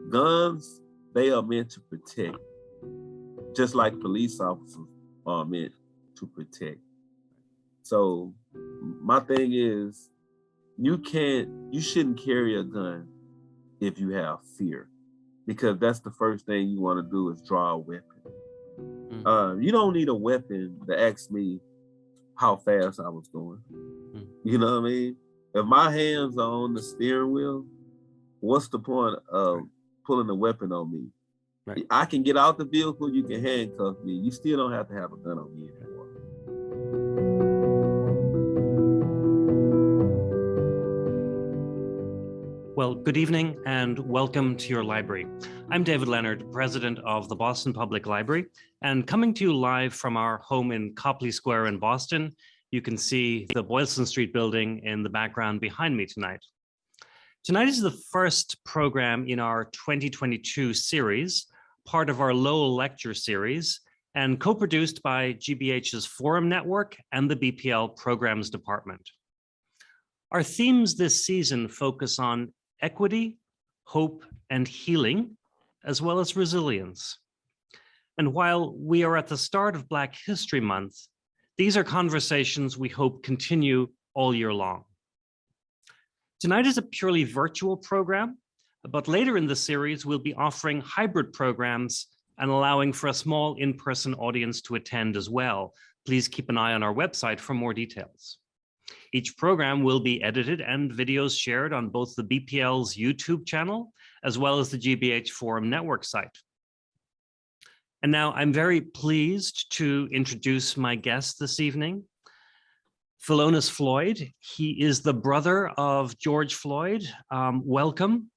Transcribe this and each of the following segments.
Guns, they are meant to protect, just like police officers are meant to protect. So my thing is, you shouldn't carry a gun if you have fear, because that's the first thing you want to do is draw a weapon. You don't need a weapon to ask me how fast I was going. You know what I mean? If my hands are on the steering wheel, what's the point of pulling a weapon on me? Right. I can get out the vehicle, you can handcuff me. You still don't have to have a gun on me anymore. Well, good evening and welcome to your library. I'm David Leonard, president of the Boston Public Library, and coming to you live from our home in Copley Square in Boston. You can see the Boylston Street building in the background behind me tonight. Tonight is the first program in our 2022 series, part of our Lowell lecture series, and co-produced by GBH's Forum Network and the BPL Programs Department. Our themes this season focus on equity, hope, and healing, as well as resilience. And while we are at the start of Black History Month, these are conversations we hope continue all year long. Tonight is a purely virtual program, but later in the series, we'll be offering hybrid programs and allowing for a small in-person audience to attend as well. Please keep an eye on our website for more details. Each program will be edited and videos shared on both the BPL's YouTube channel, as well as the GBH Forum Network site. And now I'm very pleased to introduce my guest this evening, Philonise Floyd. He is the brother of George Floyd. Welcome.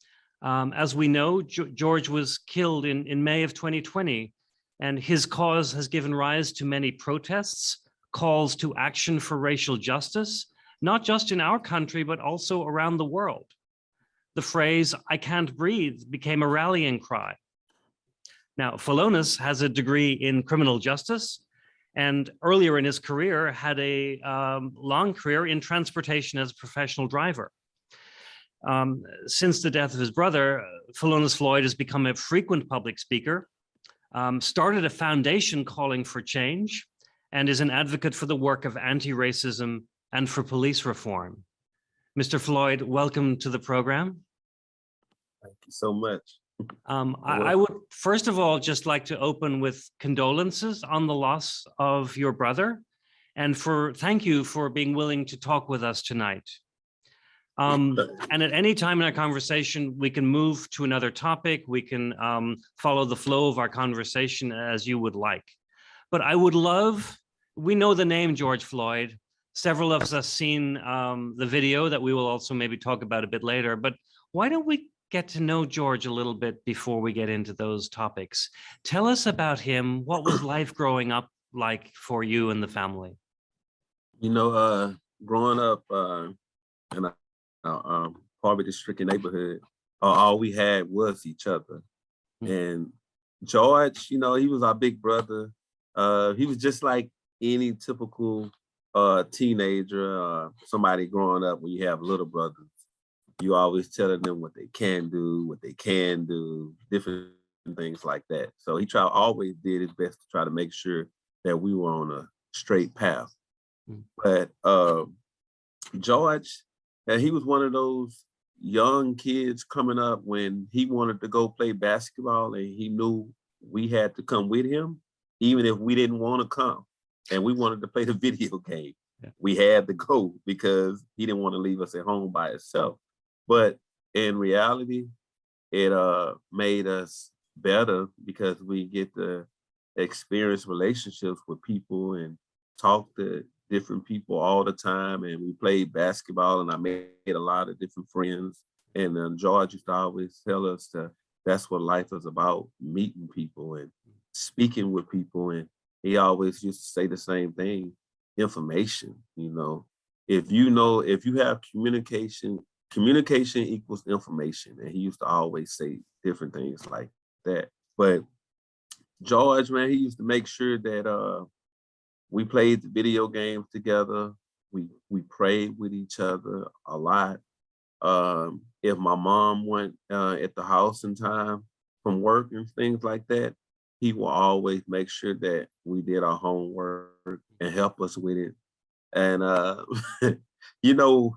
As we know, George was killed in May of 2020, and his cause has given rise to many protests, calls to action for racial justice, not just in our country, but also around the world. The phrase, "I can't breathe," became a rallying cry. Now, Philonise has a degree in criminal justice, and earlier in his career had a long career in transportation as a professional driver. Since the death of his brother, Philonise Floyd has become a frequent public speaker, started a foundation calling for change, and is an advocate for the work of anti-racism and for police reform. Mr. Floyd, welcome to the program. Thank you so much. I would first of all just like to open with condolences on the loss of your brother, and thank you for being willing to talk with us tonight. And at any time in our conversation, we can move to another topic. We can follow the flow of our conversation as you would like. But I would love, we know the name George Floyd. Several of us have seen the video that we will also maybe talk about a bit later, but why don't we get to know George a little bit before we get into those topics? Tell us about him. What was life growing up like for you and the family? You know, growing up in a poverty-stricken neighborhood, all we had was each other. And George, you know, he was our big brother. He was just like any typical teenager, somebody growing up. When you have little brothers, you always telling them what they can do, different things like that. So he always did his best to try to make sure that we were on a straight path. But George, he was one of those young kids coming up when he wanted to go play basketball, and he knew we had to come with him, even if we didn't want to come and we wanted to play the video game. Yeah. We had to go because he didn't want to leave us at home by himself. But in reality, it made us better because we get to experience relationships with people and talk to different people all the time. And we played basketball, and I made a lot of different friends. And George used to always tell us that's what life is about, meeting people and speaking with people. And he always used to say the same thing: information. You know, if you have communication equals information. And he used to always say different things like that. But George, man, he used to make sure that we played the video games together. We prayed with each other a lot. If my mom went at the house in time from work and things like that, he will always make sure that we did our homework and help us with it. And you know,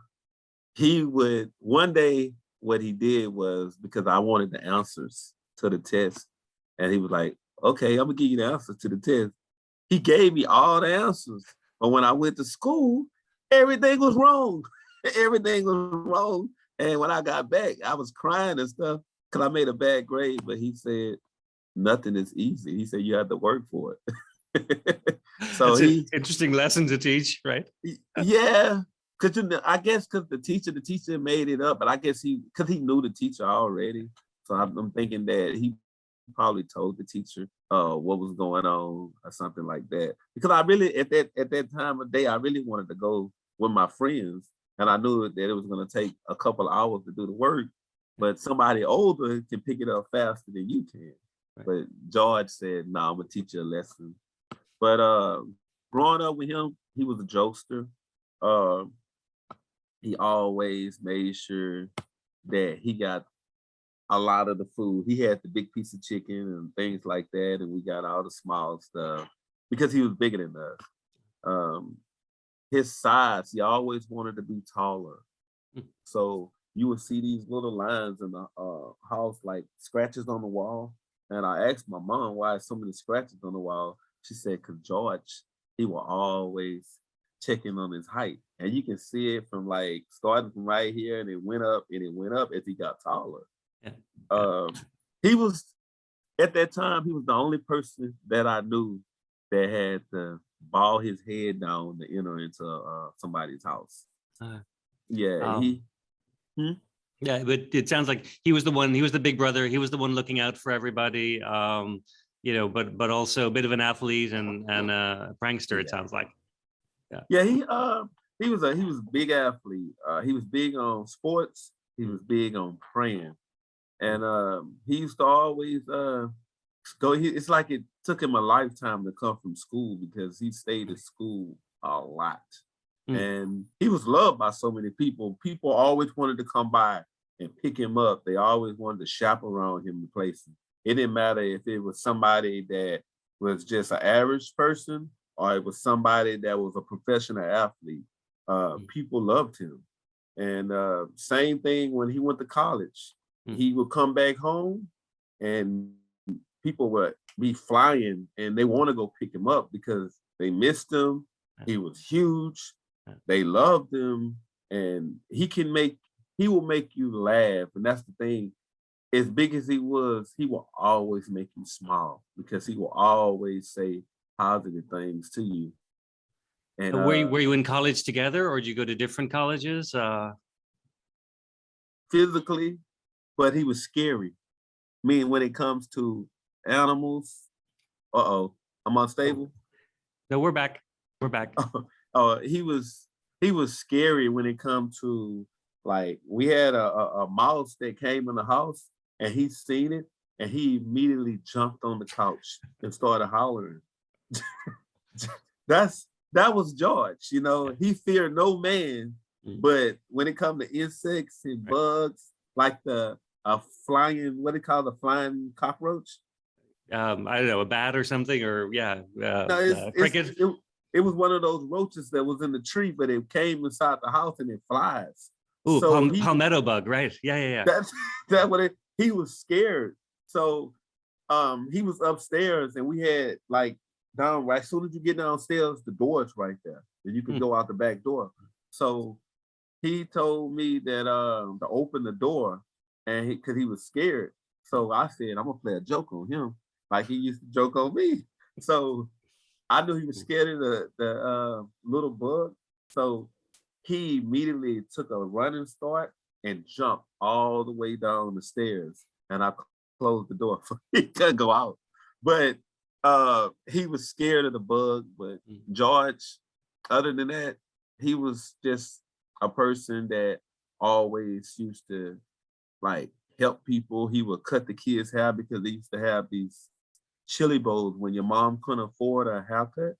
he would one day what he did was because I wanted the answers to the test, and he was like, "Okay, I'm gonna give you the answers to the test." He gave me all the answers, but when I went to school, everything was wrong. Everything was wrong. And when I got back, I was crying and stuff because I made a bad grade. But he said, "Nothing is easy." He said, "You have to work for it." So That's an interesting lesson to teach, right? yeah, because I guess because the teacher made it up, but I guess because he knew the teacher already. So I'm thinking that he probably told the teacher what was going on or something like that. Because I really at that time of day, I really wanted to go with my friends, and I knew that it was going to take a couple of hours to do the work, but somebody older can pick it up faster than you can. Right. But George said, "No, I'm gonna teach you a lesson." But growing up with him, he was a jokester. Uh, he always made sure that he got a lot of the food. He had the big piece of chicken and things like that, and we got all the small stuff because he was bigger than us. Um, his size, he always wanted to be taller. So you would see these little lines in the house, like scratches on the wall. And I asked my mom why so many scratches on the wall. She said, "Cause George, he will always checking on his height, and you can see it from like starting from right here, and it went up and it went up as he got taller." Yeah. He was at that time. He was the only person that I knew that had to bow his head down to enter into somebody's house. Yeah, Um, Yeah, but it sounds like he was the one. He was the big brother. He was the one looking out for everybody. But also a bit of an athlete and a prankster. It sounds like. Yeah, he was a big athlete. He was big on sports. He was big on praying, and he used to always go. It's like it took him a lifetime to come from school because he stayed at school a lot, and he was loved by so many people. People always wanted to come by and pick him up. They always wanted to chaperone him to places. It didn't matter if it was somebody that was just an average person or it was somebody that was a professional athlete. People loved him. And same thing when he went to college. He would come back home and people would be flying and they want to go pick him up because they missed him. He was huge. They loved him. And he will make you laugh. And that's the thing. As big as he will always make you smile because he will always say positive things to you. And were you in college together, or did you go to different colleges? Physically, but he was scary. Meaning when it comes to animals, I'm unstable. No, we're back. We're back. He was scary when it comes to like we had a mouse that came in the house and he seen it and he immediately jumped on the couch and started hollering. That was George, he feared no man, but when it comes to insects and bugs, like the flying, what do you call the flying cockroach? I don't know, a bat or something, or No, cricket. It was one of those roaches that was in the tree, but it came inside the house and it flies. Oh, So palmetto bug, right? Yeah. That's what he was scared. So he was upstairs and we had like down right as soon as you get downstairs, the door is right there. And you could go out the back door. So he told me that to open the door and because he was scared. So I said, I'm gonna play a joke on him, like he used to joke on me. So I knew he was scared of the little bug. So he immediately took a running start and jumped all the way down the stairs. And I closed the door so he couldn't go out. But he was scared of the bug. But George, other than that, he was just a person that always used to like help people. He would cut the kids' hair because they used to have these chili bowls when your mom couldn't afford a haircut.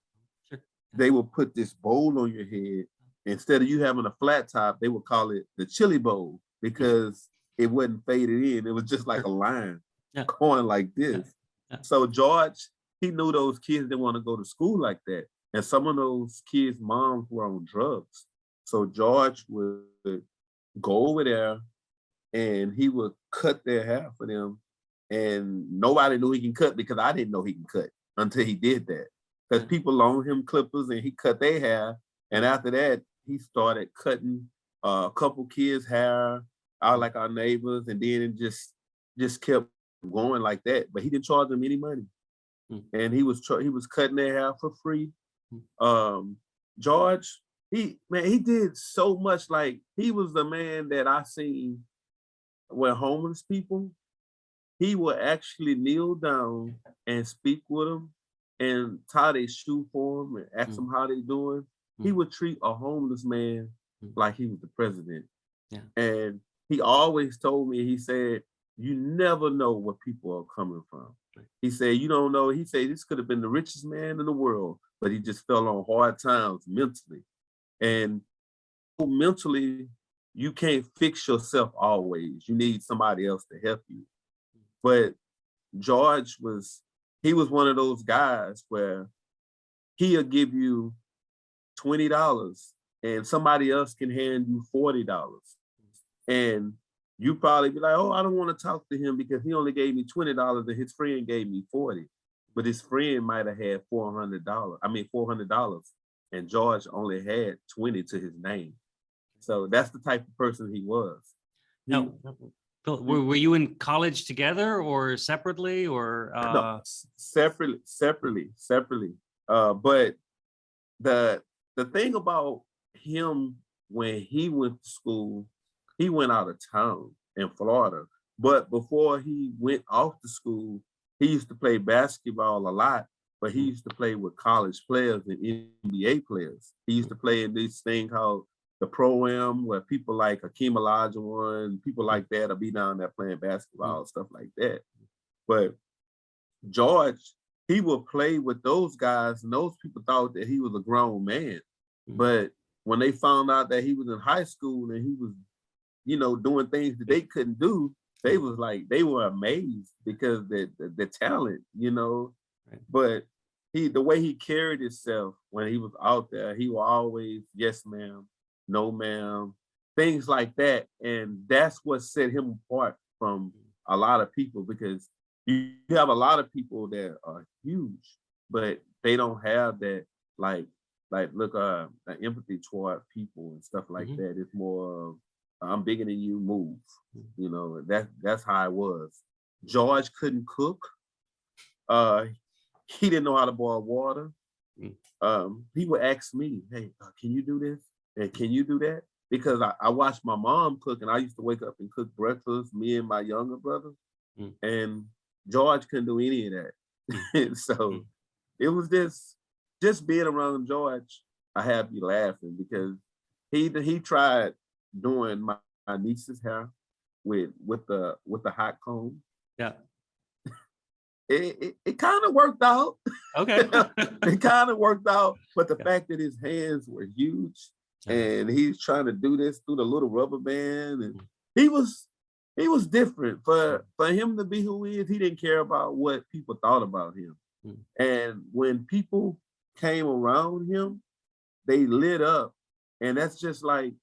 They would put this bowl on your head. Instead of you having a flat top, they would call it the chili bowl. because it wasn't faded in. It was just like a line going like this. Yeah. So George, he knew those kids didn't want to go to school like that. And some of those kids' moms were on drugs. So George would go over there and he would cut their hair for them. And nobody knew he can cut because I didn't know he can cut until he did that. Because people loaned him clippers and he cut their hair. And after that, he started cutting a couple kids' hair out like our neighbors. And then it just kept going like that. But he didn't charge them any money. And he was cutting their hair for free. George, he did so much. Like, he was the man that I seen when homeless people, he would actually kneel down and speak with them and tie their shoe for them and ask them how they doing. He would treat a homeless man like he was the president. Yeah. And he always told me, he said, you never know where people are coming from. He said, you don't know. He said, this could have been the richest man in the world, but he just fell on hard times mentally. And mentally, you can't fix yourself always. You need somebody else to help you. But George was one of those guys where he'll give you $20 and somebody else can hand you $40. And you probably be like, oh, I don't want to talk to him because he only gave me $20 and his friend gave me $40. But his friend might have had $400. And George only had 20 to his name. So that's the type of person he was. Now, Phil, were you in college together or separately or? No, separately. But the thing about him, when he went to school, he went out of town in Florida. But before he went off to school, he used to play basketball a lot, but he used to play with college players and NBA players. He used to play in this thing called the Pro-Am, where people like Hakeem Olajuwon, people like that will be down there playing basketball, stuff like that. But George, he would play with those guys, and those people thought that he was a grown man. But when they found out that he was in high school and he was, doing things that they couldn't do, they were amazed because the talent, But the way he carried himself when he was out there, he was always, yes, ma'am, no, ma'am, things like that. And that's what set him apart from a lot of people, because you have a lot of people that are huge, but they don't have that, empathy toward people and stuff like that. It's more, I'm bigger than you, move. That's how it was. George couldn't cook. He didn't know how to boil water. He would ask me, hey, can you do this? And can you do that? Because I watched my mom cook, and I used to wake up and cook breakfast, me and my younger brother. And George couldn't do any of that. So it was just being around George, I had me laughing because he tried doing my niece's hair with the hot comb. Yeah. It kind of worked out. Okay. It kind of worked out, but the fact that his hands were huge and he's trying to do this through the little rubber band, and he was different. For him to be who he is, he didn't care about what people thought about him. And when people came around him, they lit up. And that's just like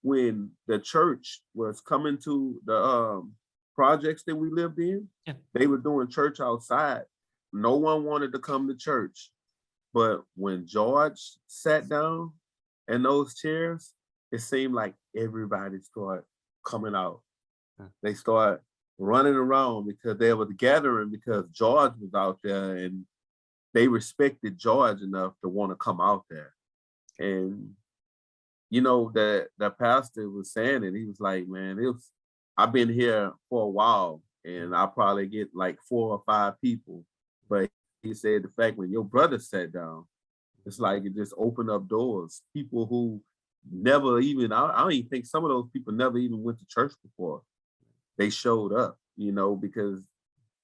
when the church was coming to the projects that we lived in, they were doing church outside. No one wanted to come to church. But when George sat down in those chairs, it seemed like everybody started coming out. They started running around because they were gathering because George was out there, and they respected George enough to want to come out there. And the pastor was saying it. He was like, man, I've been here for a while, and I probably get like 4 or 5 people. But he said the fact when your brother sat down, it's like it just opened up doors. People who never even, I don't even think some of those people never even went to church before. They showed up, because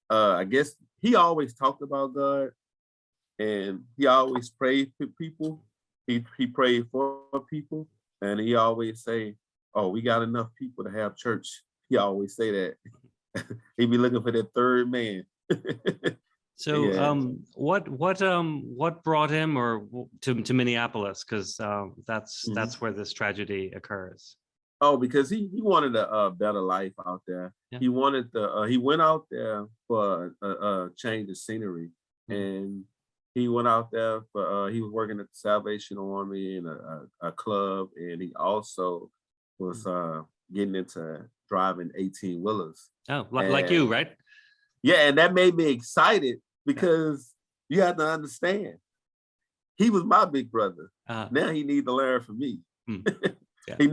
I guess he always talked about God, and he always prayed for people. He prayed for people, and he always say, oh, we got enough people to have church. He always say that. He be looking for that third man. So, Yeah. what brought him to Minneapolis? Because Mhm. that's where this tragedy occurs. Oh, because he wanted a better life out there. Yeah. He wanted he went out there for a change of scenery, Mhm. and he went out there for he was working at the Salvation Army in a club, and he also was getting into driving 18-wheelers. Oh, like And you, right? yeah, and that made me excited Yeah. because you have to understand, he was my big brother. Uh, Now he need to learn from me. mm, yeah. He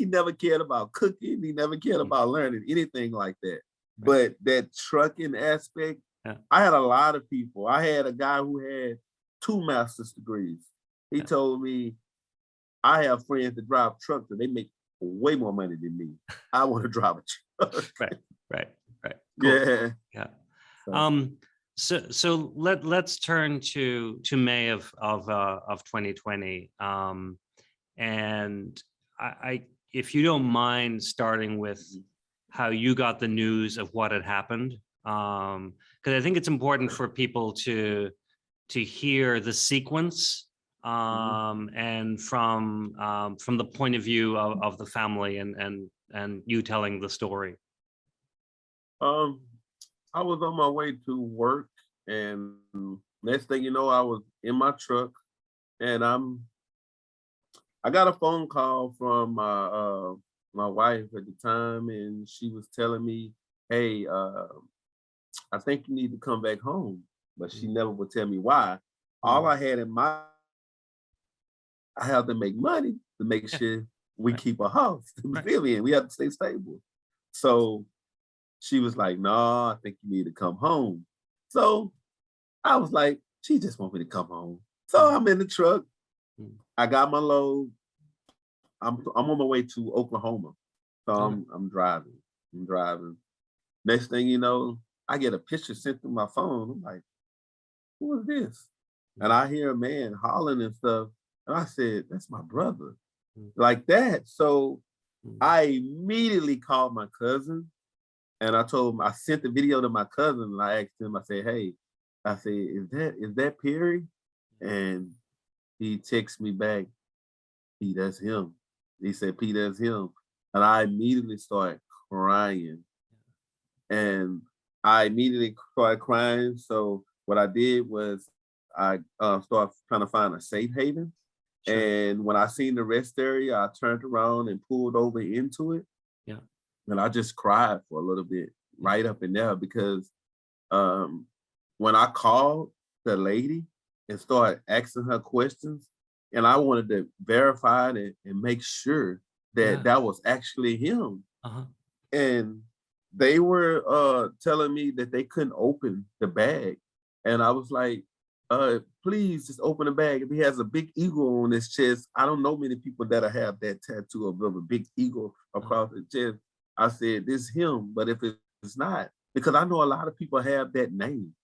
never cared about cooking. He never cared about learning anything like that. Right. But that trucking aspect, Yeah. I had a lot of people. I had a guy who had 2 master's degrees. He Yeah. told me, I have friends that drive trucks and they make way more money than me. I want to drive a truck. Right. Cool. Yeah. Yeah. So, So let's turn to May of 2020. And I if you don't mind starting with how you got the news of what had happened, because I think it's important for people to hear the sequence, and from the point of view of the family and you telling the story. I was on my way to work, and next thing you know, I was in my truck, and I got a phone call from my wife at the time, and she was telling me, "Hey, I think you need to come back home." But she never would tell me why. All I had in mind, I have to make money to make Yeah. sure we Right. keep a house to Right. live in. We have to stay stable. So she was like, "No, I think you need to come home." So I was like, "She just want me to come home." So I'm in the truck. Mm. I got my load. I'm on my way to Oklahoma. So Okay. I'm driving. I'm driving. Next thing you know, I get a picture sent through my phone. I'm like, "Who is this?" And I hear a man hollering and stuff. And I said, "That's my brother." Mm. Like that. So Mm. I immediately called my cousin, and I told him, I sent the video to my cousin, and I asked him, I said, "Hey," I said, "Is that Perry?" And he texts me back, "P, that's him." He said, "P, that's him." And I immediately started crying. And I immediately started crying. So what I did was I started trying to find a safe haven. Sure. And when I seen the rest area, I turned around and pulled over into it. Yeah. And I just cried for a little bit right up in there because um, when I called the lady and started asking her questions, and I wanted to verify it and make sure Yeah. that that was actually him. Uh-huh. And they were telling me that they couldn't open the bag. And I was like, please just open the bag. If he has a big eagle on his chest, I don't know many people that have that tattoo of a big eagle across the chest. I said, "This him," but if it's not, because I know a lot of people have that name.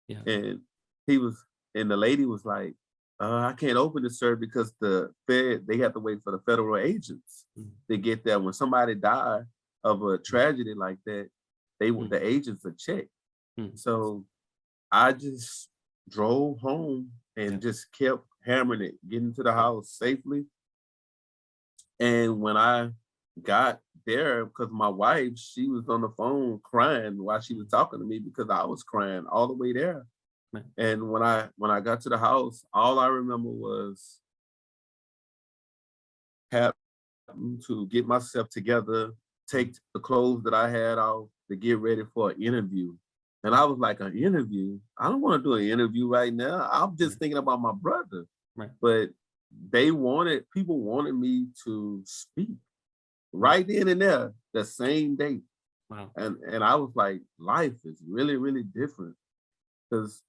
Yeah. And he was, and the lady was like, "I can't open it, sir, because they have to wait for the federal agents to get there. When somebody died of a tragedy like that, the agents are checked." So I just drove home and Yeah. just kept hammering it, getting to the house safely. And when I got there, because my wife, she was on the phone crying while she was talking to me because I was crying all the way there. Right. And when I got to the house, all I remember was having to get myself together, take the clothes that I had off to get ready for an interview. And I was like, "An interview? I don't want to do an interview right now. I'm just thinking about my brother." Right. But people wanted me to speak Right. right then and there, the same day. Wow. And I was like, life is really, really different because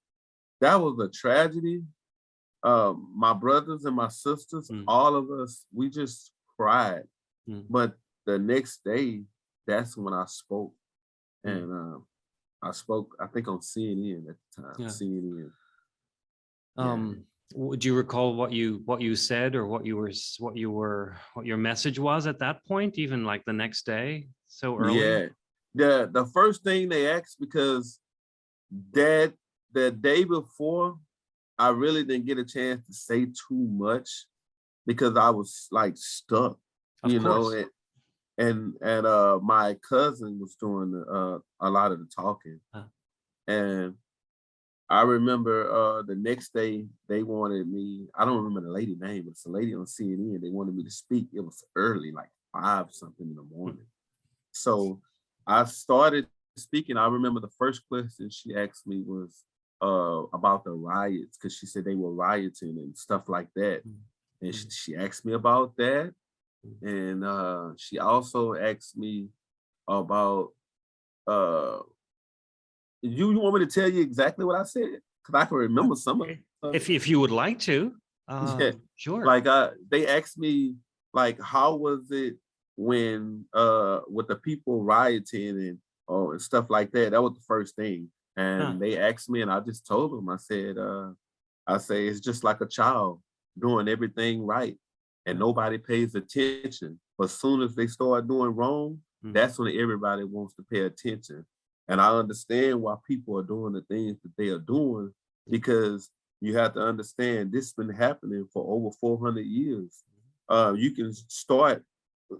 that was a tragedy. My brothers and my sisters, all of us, we just cried. But the next day, that's when I spoke. And I spoke, I think, on CNN at the time. Yeah. CNN. Would you recall what you said, or what your message was at that point, even like the next day, so early? Yeah. The first thing they asked, because that the day before, I really didn't get a chance to say too much because I was like stuck, Of you know, course. and my cousin was doing a lot of the talking. Huh. And I remember the next day they wanted me, I don't remember the lady name, but it's a lady on CNN. They wanted me to speak. It was early, like 5 something in the morning. So I started speaking. I remember the first question she asked me was about the riots, because she said they were rioting and stuff like that. And she asked me about that. And she also asked me about you want me to tell you exactly what I said? Because I can remember some of it. If you would like to, Yeah. sure. Like they asked me, like, how was it when with the people rioting and stuff like that? That was the first thing. And they asked me, and I just told them, I say it's just like a child doing everything right and nobody pays attention. But as soon as they start doing wrong, that's when everybody wants to pay attention. And I understand why people are doing the things that they are doing, because you have to understand this has been happening for over 400 years. You can start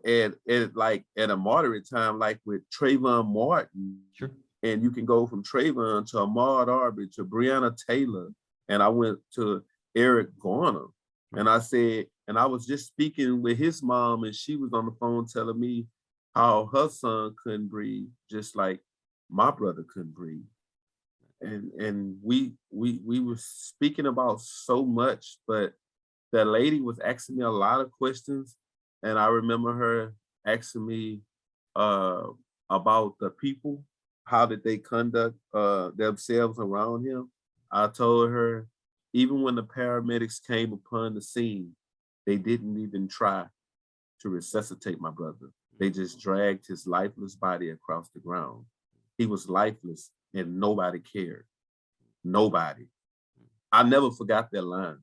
at a moderate time, like with Trayvon Martin. Sure. And you can go from Trayvon to Ahmaud Arbery to Breonna Taylor. And I went to Eric Garner. And I said, and I was just speaking with his mom, and she was on the phone telling me how her son couldn't breathe, just like my brother couldn't breathe. And we were speaking about so much, but the lady was asking me a lot of questions. And I remember her asking me about the people, how did they conduct themselves around him. I told her, even when the paramedics came upon the scene, they didn't even try to resuscitate my brother. They just dragged his lifeless body across the ground. He was lifeless and nobody cared. Nobody. I never forgot that line,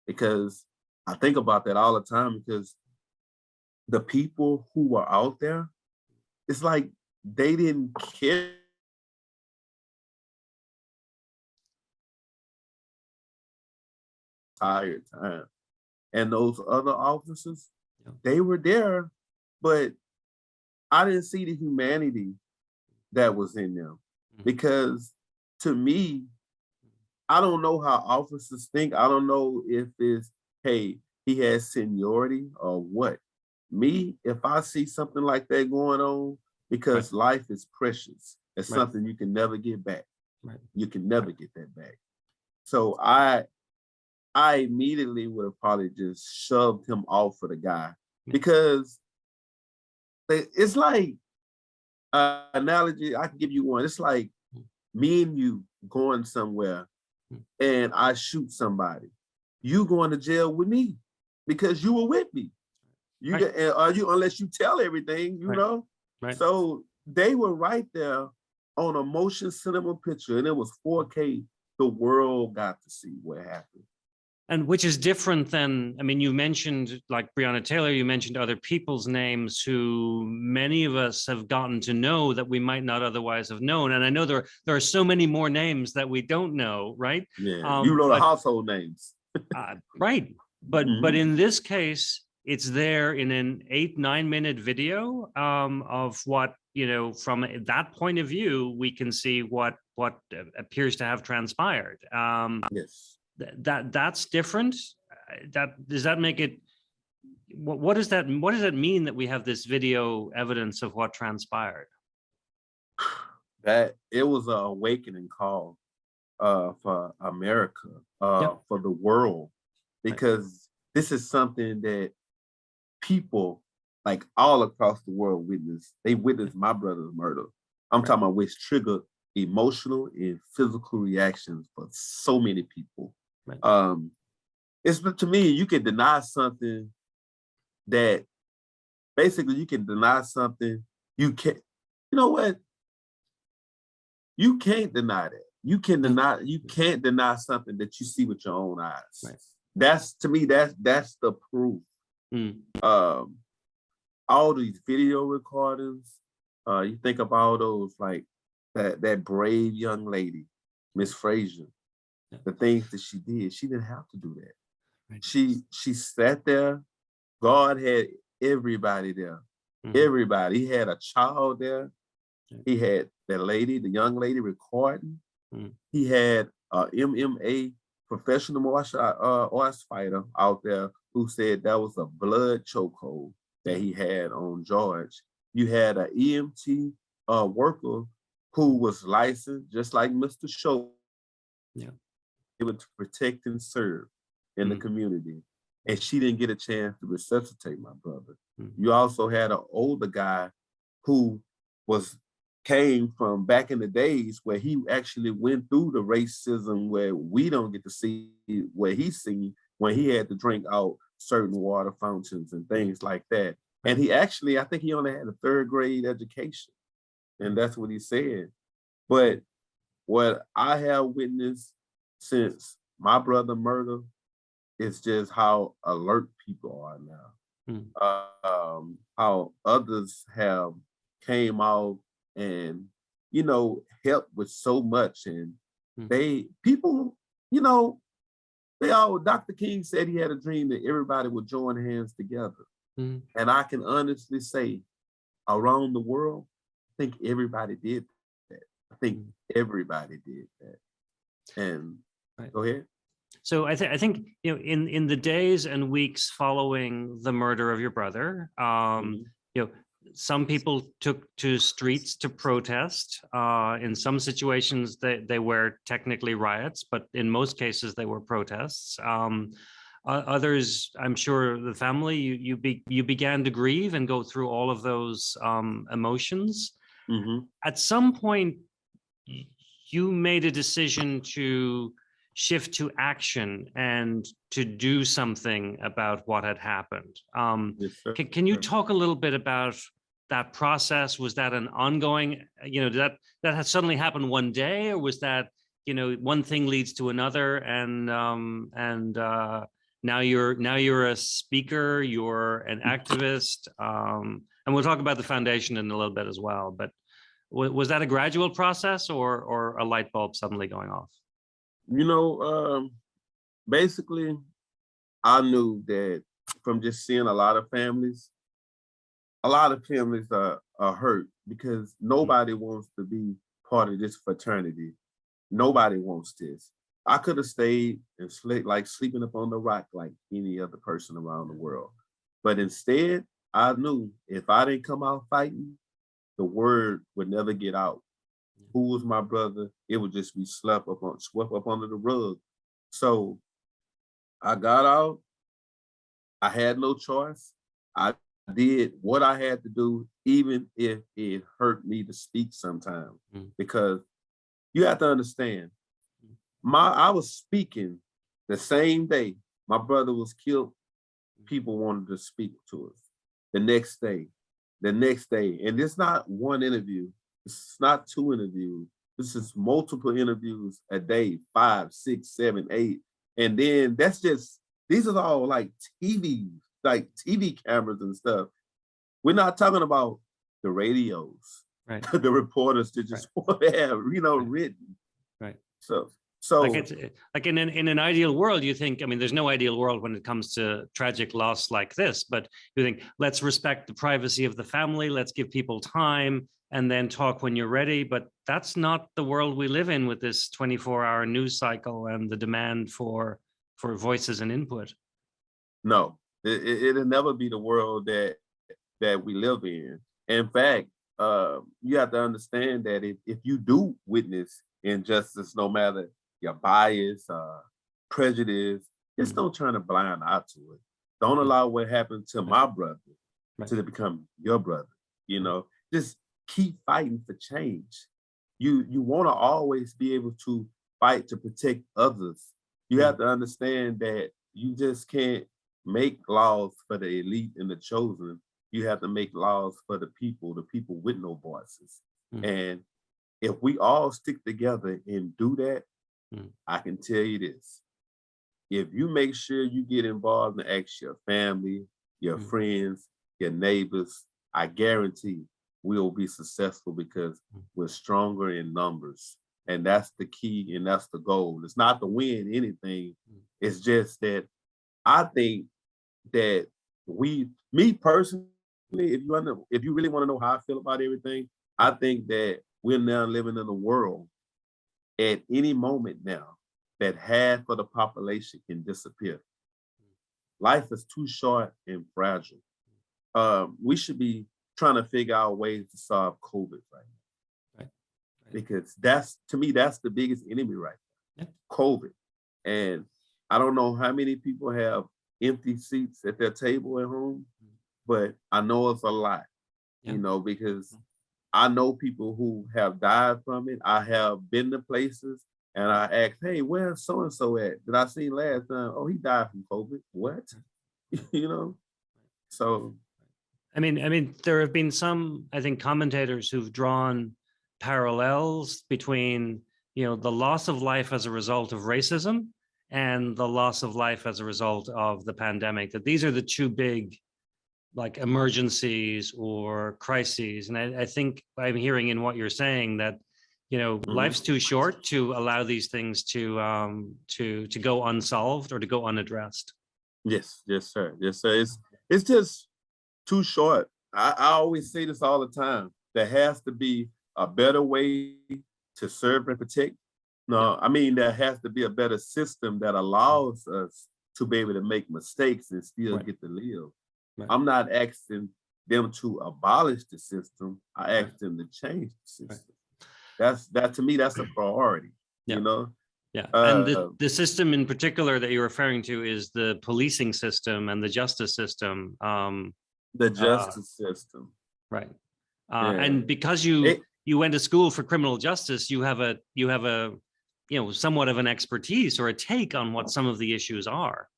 because I think about that all the time, because the people who were out there, it's like they didn't care. Entire time. And those other officers, they were there, but I didn't see the humanity that was in them. Because to me, I don't know how officers think. I don't know if it's, hey, he has seniority or what. Me, if I see something like that going on, because life is precious. It's something you can never get back. You can never get that back. So I immediately would have probably just shoved him off for the guy, because it's like analogy. I can give you one. It's like me and you going somewhere and I shoot somebody. You going to jail with me because you were with me. You get, are you, unless you tell everything, you know? So they were right there on a motion cinema picture, and it was 4K. The world got to see what happened. And which is different than, I mean, you mentioned like Breonna Taylor, you mentioned other people's names who many of us have gotten to know that we might not otherwise have known. And I know there are so many more names that we don't know, right? Yeah, you know the household names. Right. But in this case, it's there in an 8-9 minute video of what, you know, from that point of view, we can see what appears to have transpired. Yes. That's different. Does that make it? What does that mean that we have this video evidence of what transpired? That it was an awakening call for America, for the world, because this is something that people like all across the world witnessed. They witnessed my brother's murder. I'm talking about which triggered emotional and physical reactions for so many people. It's, to me, you can deny something that basically you can deny something. You can't, you know what? You can't deny that, you can't deny something that you see with your own eyes. Right. That's, to me, that's the proof. All these video recordings, you think about those, like that brave young lady, Miss Frazier, the things that she did, she didn't have to do that. Right. She sat there. God had everybody there. Everybody. He had a child there. He had the young lady recording. He had a MMA professional arts fighter out there who said that was a blood chokehold that he had on George. You had an EMT worker who was licensed, just like Mr. Chauvin, able to protect and serve in the community. And she didn't get a chance to resuscitate my brother. You also had an older guy who came from back in the days where he actually went through the racism where we don't get to see where he's seen when he had to drink out certain water fountains and things like that. And he actually, I think he only had a 3rd grade education. And that's what he said. But what I have witnessed since my brother murder is just how alert people are now. How others have came out and, helped with so much. And Dr. King said he had a dream that everybody would join hands together. And I can honestly say, around the world, I think everybody did that. I think everybody did that. And go ahead. So I think in the days and weeks following the murder of your brother, some people took to streets to protest. In some situations, they were technically riots, but in most cases they were protests. Others, I'm sure, the family, you began to grieve and go through all of those emotions. At some point, you made a decision to shift to action and to do something about what had happened. Can you talk a little bit about that process? Was that an ongoing, did that had suddenly happened one day, or was that, one thing leads to another, and now you're a speaker, you're an activist, and we'll talk about the foundation in a little bit as well. But was that a gradual process or a light bulb suddenly going off? Basically, I knew that from just seeing a lot of families are hurt because nobody wants to be part of this fraternity. Nobody wants this. I could have stayed and sleeping up on the rock like any other person around the world. But instead, I knew if I didn't come out fighting, the word would never get out. Who was my brother? It would just be swept up under the rug. So I got out. I had no choice. I did what I had to do, even if it hurt me to speak sometimes, because you have to understand, I was speaking the same day my brother was killed. People wanted to speak to us the next day, and it's not one interview. It's not 2 interviews. This is multiple interviews a day, 5, 6, 7, 8. And then these are all like TV cameras and stuff. We're not talking about the radios, right? The reporters that just want to have, written. Right. So like in an ideal world, you think, there's no ideal world when it comes to tragic loss like this, but you think, let's respect the privacy of the family, let's give people time, and then talk when you're ready. But that's not the world we live in with this 24-hour news cycle and the demand for voices and input. No, it'll never be the world that we live in. In fact, you have to understand that if you do witness injustice, no matter your bias, prejudice, just don't turn a blind eye to it. Don't allow what happened to my brother to become your brother. Just keep fighting for change. You want to always be able to fight to protect others. You have to understand that you just can't make laws for the elite and the chosen. You have to make laws for the people with no voices. And if we all stick together and do that, Mm. I can tell you this. If you make sure you get involved and ask your family, your Mm. friends, your neighbors, I guarantee we'll be successful because Mm. we're stronger in numbers. And that's the key and that's the goal. It's not to win anything. Mm. It's just that I think that me personally, if you really want to know how I feel about everything, I think that we're now living in a world at any moment now that half of the population can disappear. Life is too short and fragile. We should be trying to figure out ways to solve COVID right now. Right. Because that's, to me, that's the biggest enemy right now, COVID. And I don't know how many people have empty seats at their table at home, but I know it's a lot, you know, because I know people who have died from it. I have been to places and I asked, hey, where's so-and-so at? That I seen last time? Oh, he died from COVID. What? You know? So I mean, there have been some, I think, commentators who've drawn parallels between, the loss of life as a result of racism and the loss of life as a result of the pandemic, that these are the two big, like, emergencies or crises. And I think I'm hearing in what you're saying that, life's too short to allow these things to go unsolved or to go unaddressed. yes, sir. Yes, sir. It's just too short. I always say this all the time. There has to be a better way to serve and protect. No, I mean, there has to be a better system that allows us to be able to make mistakes and still get to live. Right. I'm not asking them to abolish the system. I ask them to change the system. That to me, that's a priority, Yeah. you know? Yeah, and the system in particular that you're referring to is the policing system and the justice system. The justice system. Right. Yeah. And because you went to school for criminal justice, you have a somewhat of an expertise or a take on what some of the issues are.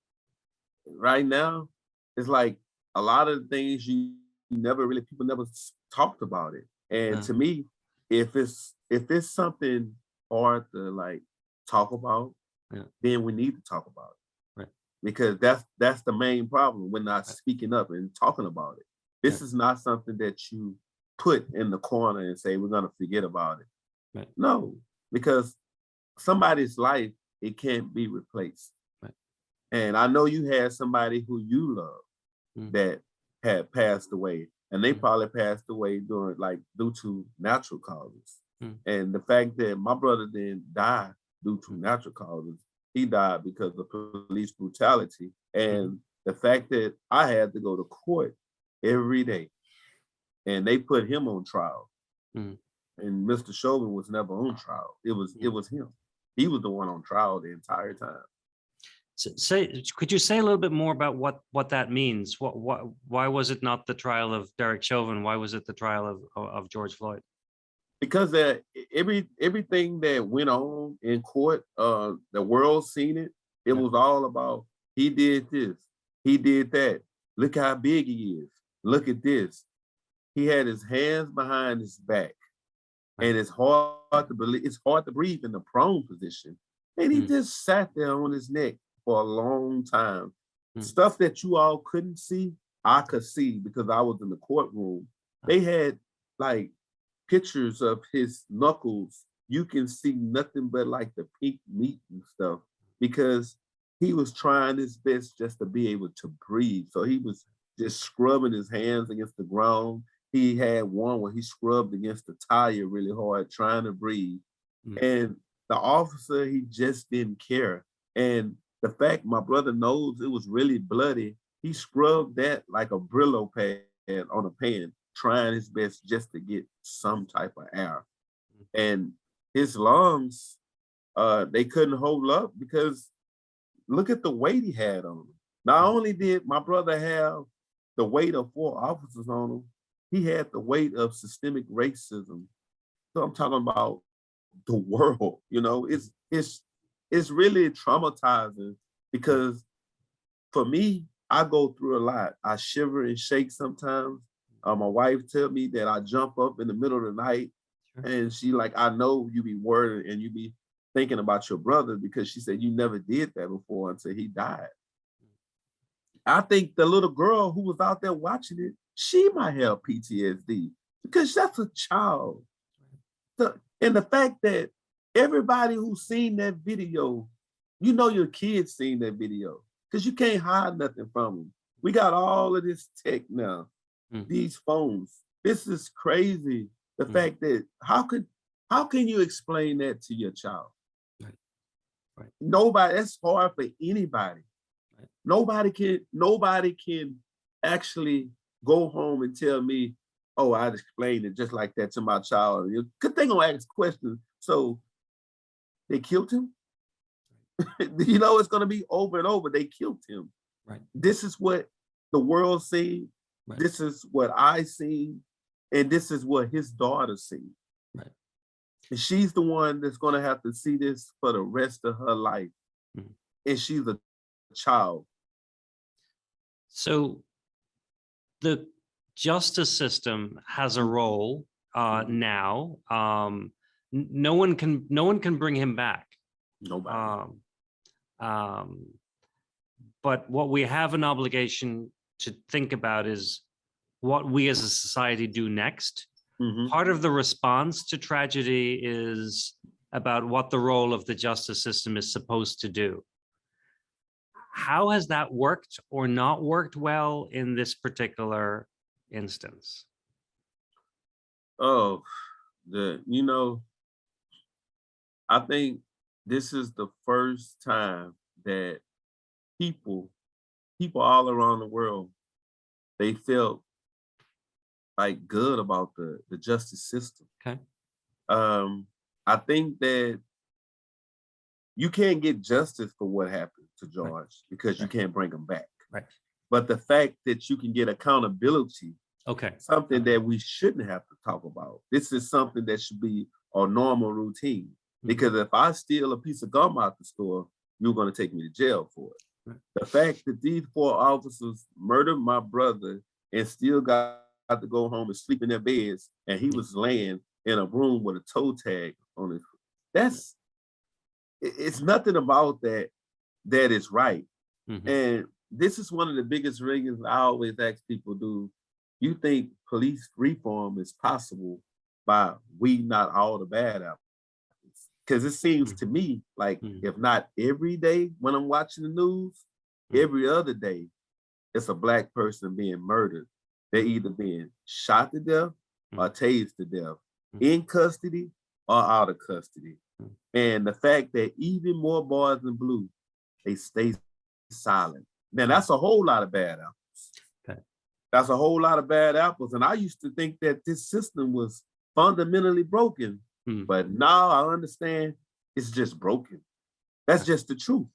Right now, it's like a lot of the things people never talked about it. And to me, if it's something hard to like talk about, then we need to talk about it. Right. Because that's the main problem. We're not speaking up and talking about it. This is not something that you put in the corner and say we're gonna forget about it. Right. No, because somebody's life, it can't be replaced. Right. And I know you had somebody who you love that had passed away, and they probably passed away due to natural causes. And the fact that my brother didn't die due to natural causes, he died because of police brutality. And the fact that I had to go to court every day, and they put him on trial. And Mr. Chauvin was never on trial. It was him. He was the one on trial the entire time. So could you say a little bit more about what that means? Why was it not the trial of Derek Chauvin? Why was it the trial of George Floyd? Because everything that went on in court, the world seen it. It was all about he did this, he did that. Look how big he is. Look at this. He had his hands behind his back, and it's hard to believe. It's hard to breathe in the prone position, and he just sat there on his neck for a long time. Stuff that you all couldn't see, I could see because I was in the courtroom. They had like pictures of his knuckles. You can see nothing but like the pink meat and stuff because he was trying his best just to be able to breathe. So he was just scrubbing his hands against the ground. He had one where he scrubbed against the tire really hard, trying to breathe. And the officer, he just didn't care. And the fact my brother knows it was really bloody, he scrubbed that like a Brillo pad on a pan, trying his best just to get some type of air. And his lungs, they couldn't hold up because look at the weight he had on him. Not only did my brother have the weight of 4 officers on him, he had the weight of systemic racism. So I'm talking about the world, it's really traumatizing because for me, I go through a lot. I shiver and shake sometimes. My wife tell me that I jump up in the middle of the night And she like, I know you be worried and you be thinking about your brother, because she said you never did that before until he died. I think the little girl who was out there watching it, she might have PTSD because that's a child. And the fact that everybody who's seen that video, you know your kids seen that video, because you can't hide nothing from them. We got all of this tech now, these phones. This is crazy. The fact that how can you explain that to your child? Right. Nobody, that's hard for anybody. Right. Nobody can actually go home and tell me, oh, I'd explain it just like that to my child. Good thing gonna ask questions. So they killed him. You know, it's gonna be over and over. They killed him. Right. This is what the world seen. Right. This is what I seen, and this is what his daughter seen. Right. And she's the one that's gonna have to see this for the rest of her life. And she's a child. So the justice system has a role now. No one can bring him back. Nobody. But what we have an obligation to think about is what we as a society do next. Part of the response to tragedy is about what the role of the justice system is supposed to do. How has that worked or not worked well in this particular instance? Oh, I think this is the first time that people all around the world, they felt like good about the justice system. Okay. I think that you can't get justice for what happened to George because you can't bring him back. Right. But the fact that you can get accountability, something that we shouldn't have to talk about. This is something that should be a normal routine. Because if I steal a piece of gum out the store, you're going to take me to jail for it. The fact that these 4 officers murdered my brother and still got to go home and sleep in their beds, and he was laying in a room with a toe tag on his, it's nothing about that is right. And this is one of the biggest reasons I always ask people, do you think police reform is possible by weeding out all the bad apples? Because it seems to me like if not every day when I'm watching the news, every other day, it's a Black person being murdered. They're either being shot to death or tased to death, in custody or out of custody. And the fact that even more boys in blue, they stay silent. Man, that's a whole lot of bad apples. That's a whole lot of bad apples. And I used to think that this system was fundamentally broken. But now I understand it's just broken. That's just the truth.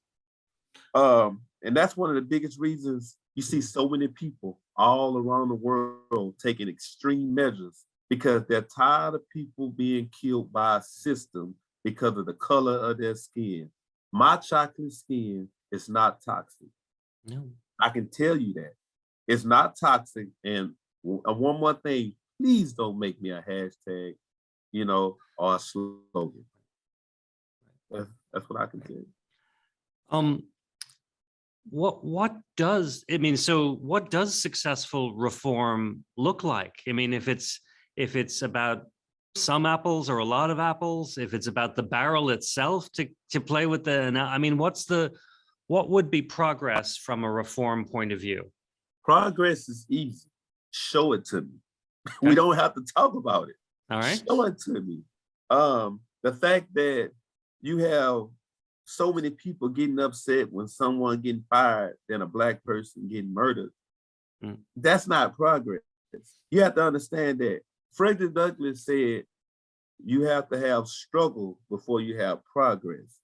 And that's one of the biggest reasons you see so many people all around the world taking extreme measures, because they're tired of people being killed by a system because of the color of their skin. My chocolate skin is not toxic. No. I can tell you that. It's not toxic. And one more thing, please don't make me a hashtag, or a slogan. That's what I can tell you. What does successful reform look like? I mean, if it's about some apples or a lot of apples, if it's about the barrel itself to play with what would be progress from a reform point of view? Progress is easy. Show it to me. We don't have to talk about it. All right. Show it to me. The fact that you have so many people getting upset when someone getting fired than a Black person getting murdered, that's not progress. You have to understand that Frederick Douglass said you have to have struggle before you have progress.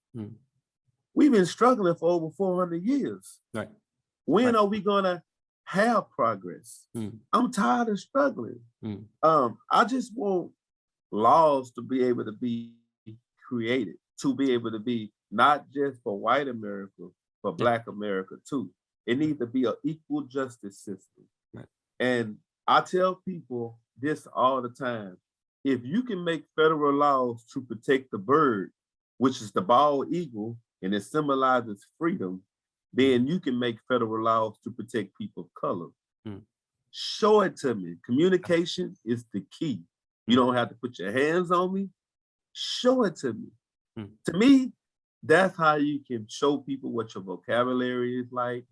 We've been struggling for over 400 years. Right. When are we gonna have progress? I'm tired of struggling. I just want laws to be able to be created, to be able to be not just for white America, but Black America too. It needs to be an equal justice system. Right. And I tell people this all the time. if you can make federal laws to protect the bird, which is the bald eagle, and it symbolizes freedom, then you can make federal laws to protect people of color. Mm. Show it to me. Communication is the key. You don't have to put your hands on me. Show it to me. Mm. To me, that's how you can show people what your vocabulary is like.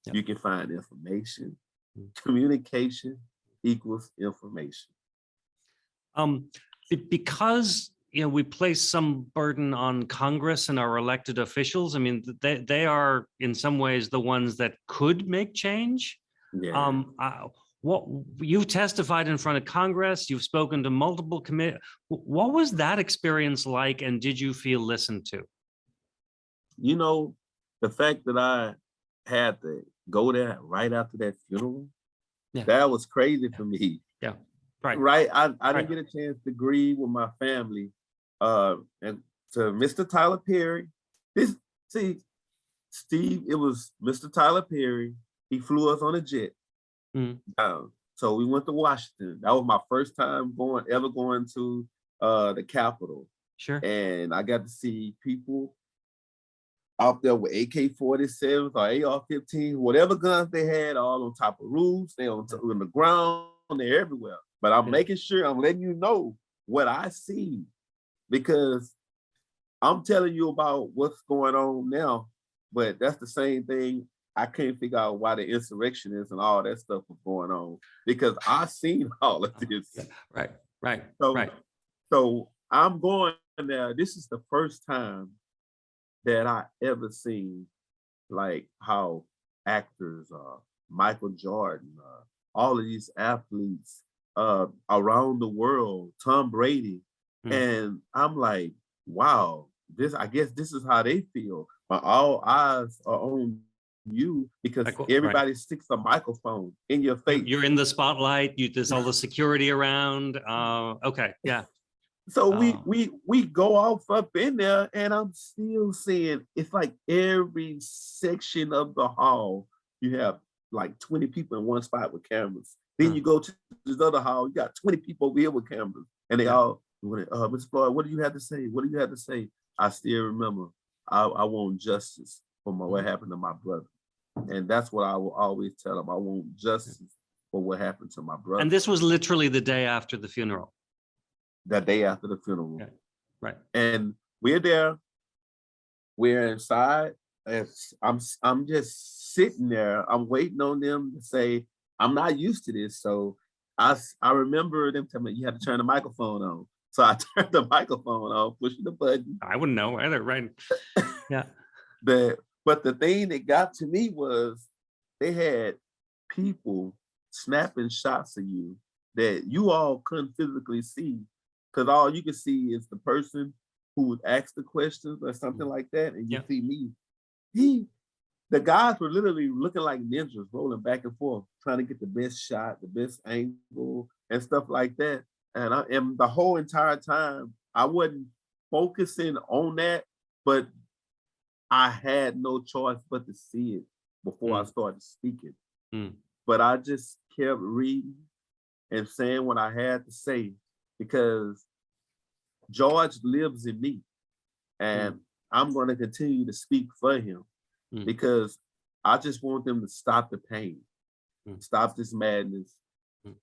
Yep. You can find information. Mm. Communication equals information. Because we place some burden on Congress and our elected officials. I mean, they are in some ways the ones that could make change. Yeah. What you've testified in front of Congress, you've spoken to multiple committees. What was that experience like, and did you feel listened to? You know, the fact that I had to go there right after that funeral, that was crazy for me. Yeah. Right. Right. I didn't get a chance to grieve with my family. And to Mr. Tyler Perry, Steve, it was Mr. Tyler Perry. He flew us on a jet down. So we went to Washington. That was my first time ever going to the Capitol. Sure. And I got to see people out there with AK-47s or AR-15, whatever guns they had, all on top of roofs, they on the ground, they're everywhere. But I'm making sure I'm letting you know what I see, because I'm telling you about what's going on now, but that's the same thing. I can't figure out why the insurrectionists and all that stuff was going on, because I've seen all of this. Right. So I'm going there. This is the first time that I ever seen like how actors, Michael Jordan, all of these athletes around the world, Tom Brady, and I'm like, wow, I guess this is how they feel. But all eyes are on you because everybody sticks a microphone in your face. You're in the spotlight. There's all the security around. Okay, yeah. So we go off up in there, and I'm still seeing it's like every section of the hall, you have like 20 people in one spot with cameras. Then you go to this other hall, you got 20 people over here with cameras, and they all, Mr. Floyd, what do you have to say? What do you have to say? I still remember, I want justice for what happened to my brother. And that's what I will always tell them. I want justice for what happened to my brother. And this was literally the day after the funeral. The day after the funeral. Okay. Right. And we're there, we're inside. I'm just sitting there. I'm waiting on them to say, I'm not used to this. So I remember them telling me, you have to turn the microphone on. So I turned the microphone on, pushing the button. I wouldn't know either, right? Yeah. But the thing that got to me was they had people snapping shots of you that you all couldn't physically see, because all you can see is the person who would ask the questions or something like that, and you see me. The guys were literally looking like ninjas, rolling back and forth, trying to get the best shot, the best angle, and stuff like that. And the whole entire time, I wasn't focusing on that, but I had no choice but to see it before I started speaking. But I just kept reading and saying what I had to say, because George lives in me, and I'm going to continue to speak for him, because I just want them to stop the pain, stop this madness.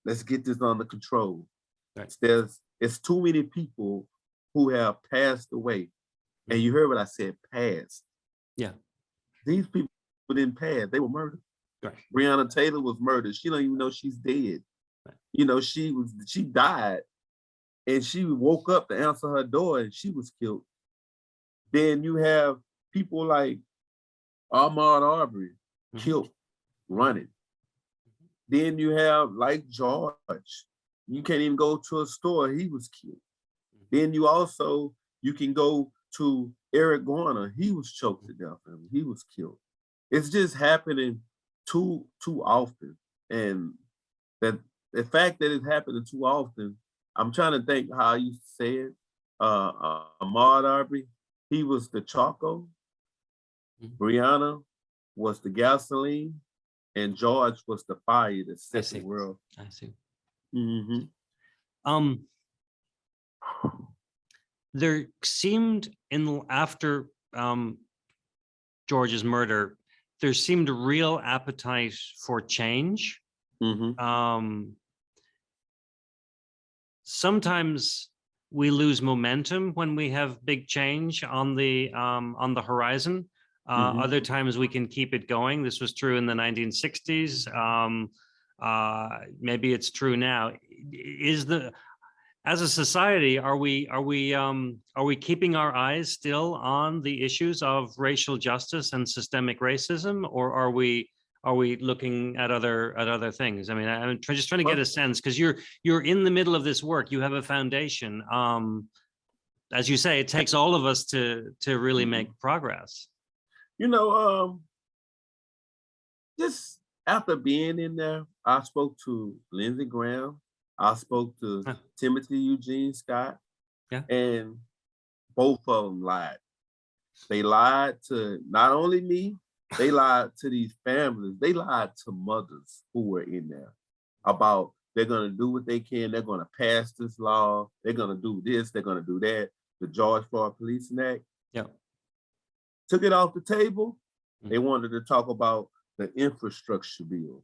Let's get this under control. Right. It's too many people who have passed away, and you heard what I said, passed. Yeah, these people didn't pass; they were murdered. Right. Breonna Taylor was murdered. She don't even know she's dead. Right. You know, she died, and she woke up to answer her door, and she was killed. Then you have people like Ahmaud Arbery killed running. Then you have like George. You can't even go to a store. He was killed. Then you can go to Eric Garner. He was choked to death and he was killed. It's just happening too often. And that the fact that it's happening too often, I'm trying to think how you said, Ahmaud Arbery, he was the charcoal. Breonna was the gasoline, and George was the fire that set the world. I see. There seemed after George's murder, there seemed a real appetite for change. Sometimes we lose momentum when we have big change on the horizon. Other times we can keep it going. This was true in the 1960s. Maybe it's true now. As a society, are we keeping our eyes still on the issues of racial justice and systemic racism, or are we looking at other things? I mean, I'm just trying to get a sense, because you're in the middle of this work. You have a foundation. As you say, it takes all of us to really make progress. You know, just after being in there, I spoke to Lindsey Graham. I spoke to Timothy Eugene Scott, and both of them lied. They lied to not only me, they lied to these families. They lied to mothers who were in there about they're going to do what they can. They're going to pass this law. They're going to do this. They're going to do that. The George Floyd Policing Act. Took it off the table. They wanted to talk about the infrastructure bill.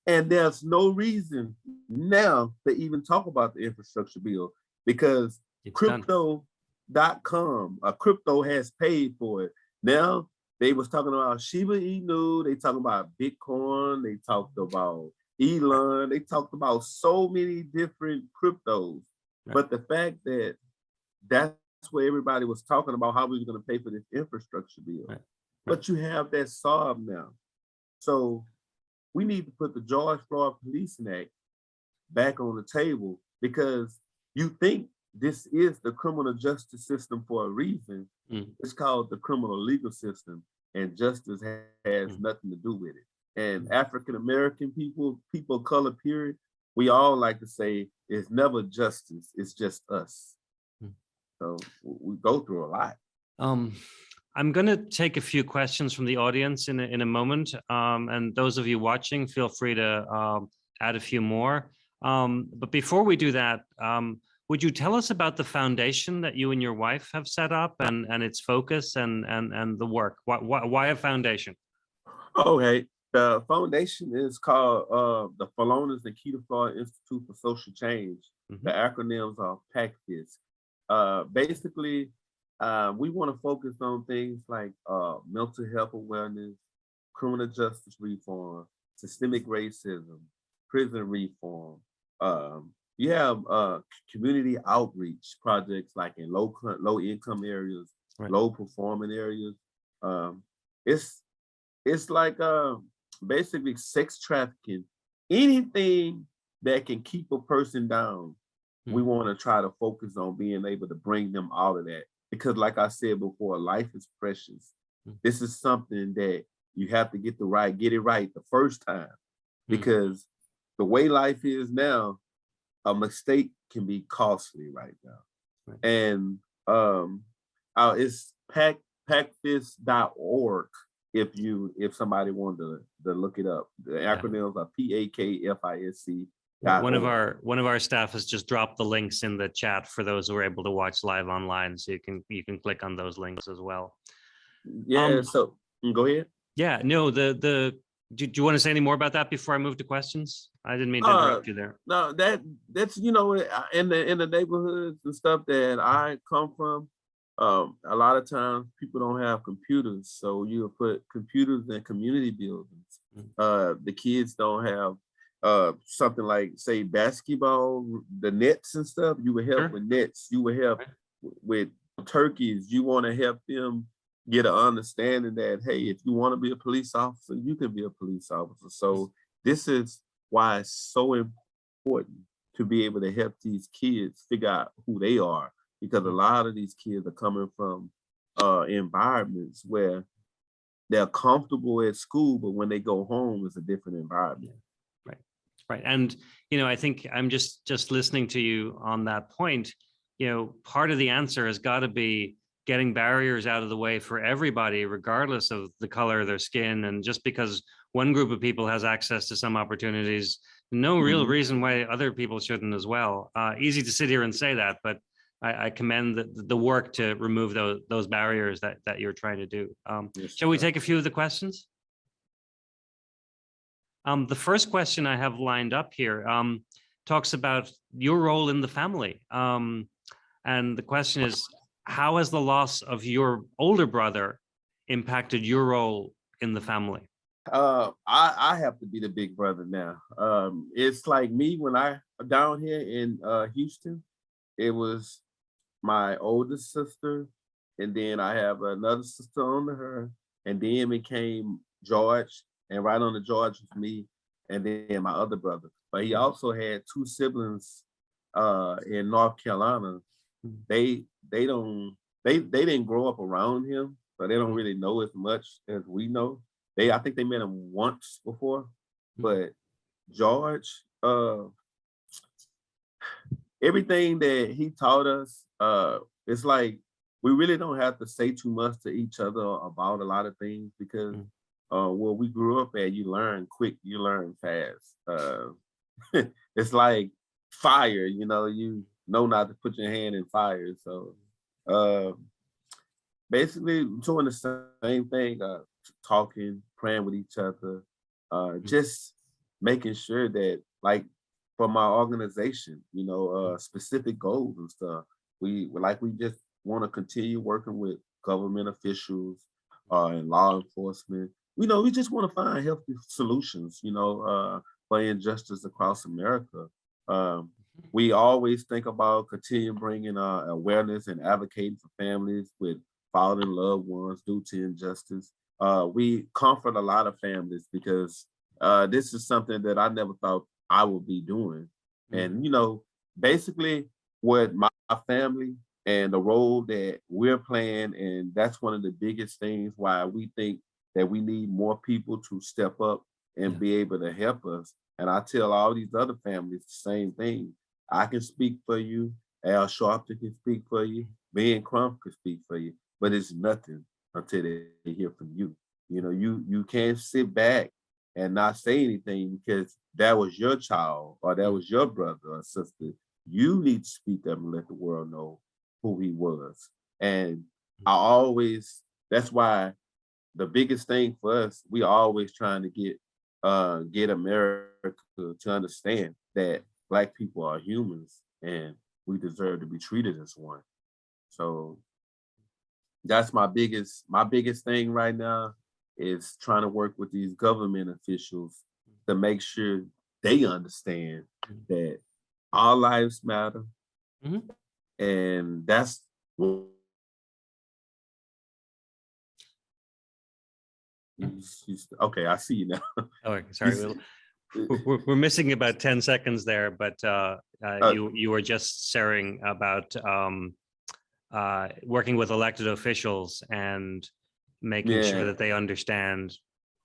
And there's no reason now to even talk about the infrastructure bill, because crypto.com, crypto has paid for it. Now they was talking about Shiba Inu, they talking about Bitcoin, they talked about Elon, they talked about so many different cryptos. But the fact that that's where everybody was talking about how we were going to pay for this infrastructure bill. But you have that solved now. So we need to put the George Floyd Policing Act back on the table, because you think this is the criminal justice system for a reason. It's called the criminal legal system, and justice has nothing to do with it. And African-American people, people of color, period, we all like to say it's never justice, it's just us. So we go through a lot. I'm going to take a few questions from the audience in a moment, and those of you watching, feel free to add a few more. But before we do that, would you tell us about the foundation that you and your wife have set up, and its focus and the work? Why a foundation? Okay, the foundation is called the Philonise O'Neil Floyd Institute for Social Change. The acronyms are PACFIS. Basically, we want to focus on things like mental health awareness, criminal justice reform, systemic racism, prison reform. You have community outreach projects like in low income areas, low performing areas. It's like basically sex trafficking, anything that can keep a person down. We want to try to focus on being able to bring them out of that. Because like I said before, life is precious. This is something that you have to get it right the first time. Because the way life is now, a mistake can be costly right now. And it's pacfist.org if somebody wanted to look it up. The acronyms are PAKFISC. One of our staff has just dropped the links in the chat for those who are able to watch live online, so you can click on those links as well. So go ahead. No, do you want to say any more about that before I move to questions? I didn't mean to interrupt you there. No, that's in the neighborhoods and stuff that I come from. A lot of times people don't have computers, so you put computers in community buildings. The kids don't have something like, say, basketball, the nets and stuff. You would help with nets. You would help with turkeys. You want to help them get an understanding that, hey, if you want to be a police officer, you can be a police officer. So this is why it's so important to be able to help these kids figure out who they are, because a lot of these kids are coming from environments where they're comfortable at school, but when they go home, it's a different environment. Right. And, I think I'm just listening to you on that point. Part of the answer has got to be getting barriers out of the way for everybody, regardless of the color of their skin. And just because one group of people has access to some opportunities no real Mhm. reason why other people shouldn't as well. Easy to sit here and say that, but I commend the work to remove those barriers that you're trying to do. Yes, Shall we sir. take a few of the questions? The first question I have lined up here talks about your role in the family. And the question is, how has the loss of your older brother impacted your role in the family? I have to be the big brother now. It's like me when I down here in Houston, it was my oldest sister, and then I have another sister under her, and then it came George, and right under George was me, and then my other brother. But he also had two siblings in North Carolina. They don't they didn't grow up around him, so they don't really know as much as we know. I think they met him once before, but George, everything that he taught us, it's like we really don't have to say too much to each other about a lot of things because where we grew up at, you learn quick, you learn fast. It's like fire, you know not to put your hand in fire. So uh, basically doing the same thing, talking, praying with each other, just making sure that like for my organization, specific goals and stuff. We just want to continue working with government officials and law enforcement. We just want to find healthy solutions, for injustice across America. Um, we always think about continuing bringing awareness and advocating for families with fallen loved ones due to injustice. We comfort a lot of families because this is something that I never thought I would be doing. And, basically what my family and the role that we're playing, and that's one of the biggest things why we think that we need more people to step up and be able to help us. And I tell all these other families the same thing. I can speak for you. Al Sharpton can speak for you. Ben Crump can speak for you, but it's nothing until they hear from you. You can't sit back and not say anything because that was your child or that was your brother or sister. You need to speak up and let the world know who he was. And that's why the biggest thing for us, we always trying to get America to understand that Black people are humans and we deserve to be treated as one. So that's my biggest thing right now is trying to work with these government officials to make sure they understand that our lives matter. Mhm. And that's okay. I see you now. Oh, You sorry. see- We're missing about 10 seconds there, but uh, you were just sharing about working with elected officials and making sure yeah, that they understand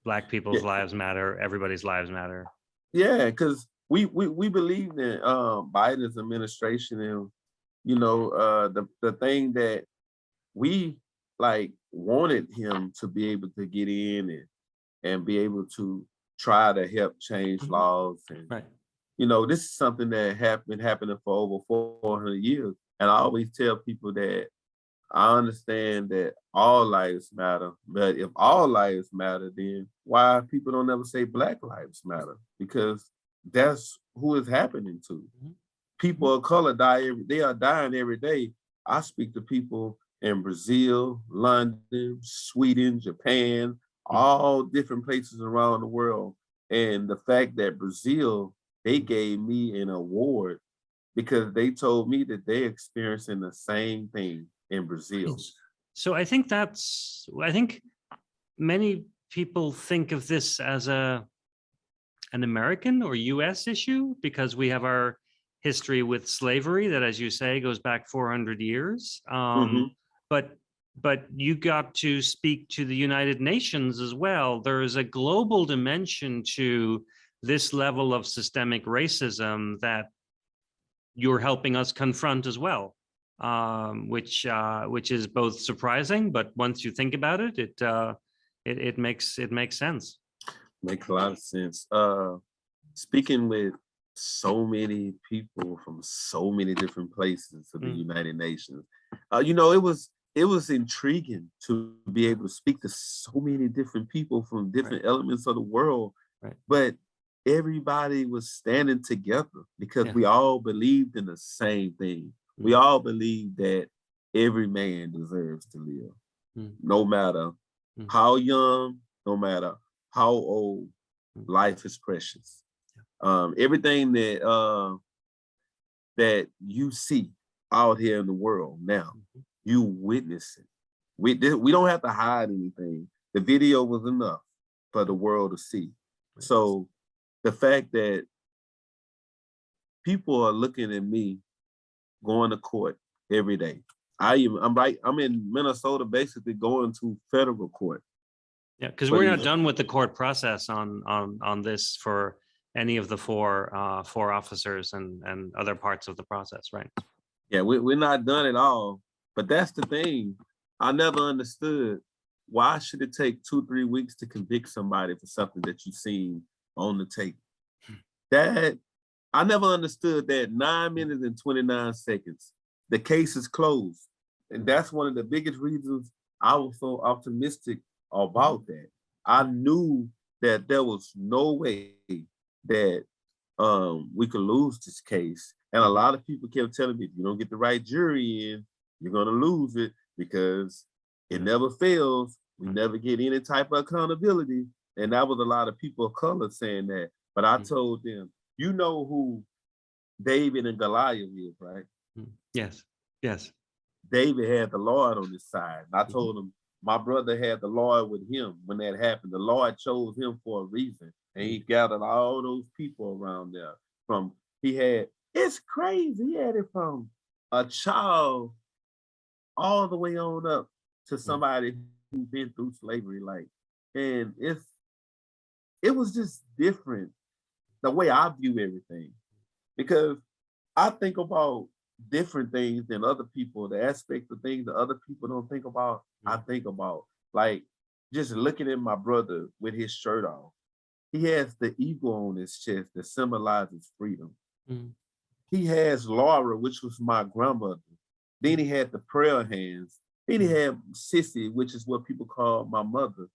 Black people's yeah, lives matter, everybody's lives matter. yeah. Because we believe in Biden's administration, and the thing that we like wanted him to be able to get in and be able to try to help change Mhm. laws. And Right. this is something that been happening for over 400 years. And I always tell people that I understand that all lives matter, but if all lives matter, then why people don't ever say Black lives matter? Because that's who it's happening to. Mhm. People of color they are dying every day. I speak to people in Brazil, London, Sweden, Japan, Mhm. all different places around the world. And the fact that Brazil, they gave me an award because they told me that they're experiencing the same thing in Brazil. Yes. So I think many people think of this as an American or US issue because we have our history with slavery that, as you say, goes back 400 years. Hmm. But you got to speak to the United Nations as well. There is a global dimension to this level of systemic racism that you're helping us confront as well, which is both surprising, but once you think about it, it makes sense. Makes a lot of sense. speaking with so many people from so many different places of the United Nations, it was intriguing to be able to speak to so many different people from different elements of the world, but everybody was standing together because we all believed in the same thing. We all believed that every man deserves to live, no matter how young, no matter how old. Life is precious. Everything that you see out here in the world now, you witness it. We don't have to hide anything. The video was enough for the world to see. So the fact that people are looking at me going to court every day. I'm in Minnesota, basically going to federal court. Yeah, because we're not done with the court process on this for any of the four officers and other parts of the process, right? Yeah, we're not done at all. But that's the thing. I never understood, why should it take 2-3 weeks to convict somebody for something that you've seen on the tape? That I never understood that. 9 minutes and 29 seconds. The case is closed. And that's one of the biggest reasons I was so optimistic about that. I knew that there was no way that we could lose this case. And a lot of people kept telling me, if you don't get the right jury in, you're gonna lose it because it never fails. We never get any type of accountability. And that was a lot of people of color saying that. But I told them, you know who David and Goliath is, right? Yes, yes. David had the Lord on his side. I told him, my brother had the Lord with him when that happened. The Lord chose him for a reason. And he gathered all those people around there. It's crazy. He had it from a child all the way on up to somebody who's been through slavery. And it was just different the way I view everything. Because I think about different things than other people, the aspect of things that other people don't think about, I think about. Like just looking at my brother with his shirt off. He has the eagle on his chest that symbolizes freedom. He has Laura, which was my grandmother. Then he had the prayer hands. Then he had Sissy, which is what people call my mother.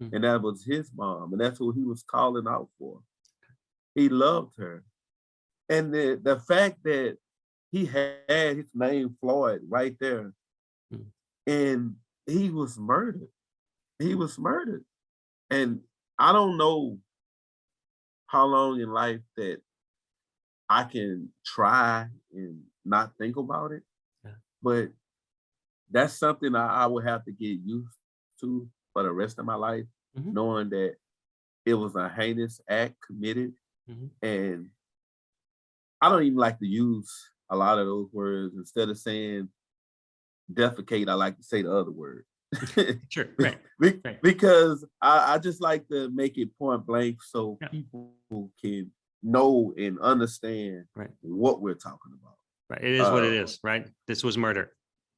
And that was his mom. And that's what he was calling out for. He loved her. And the fact that he had his name Floyd right there, and he was murdered. He was murdered. And I don't know how long in life that I can try and not think about it, but that's something I would have to get used to for the rest of my life, knowing that it was a heinous act committed. And I don't even like to use a lot of those words. Instead of saying defecate, I like to say the other word. Sure, right. Because I just like to make it point blank so people can know and understand what we're talking about. Right. It is what it is, right? This was murder.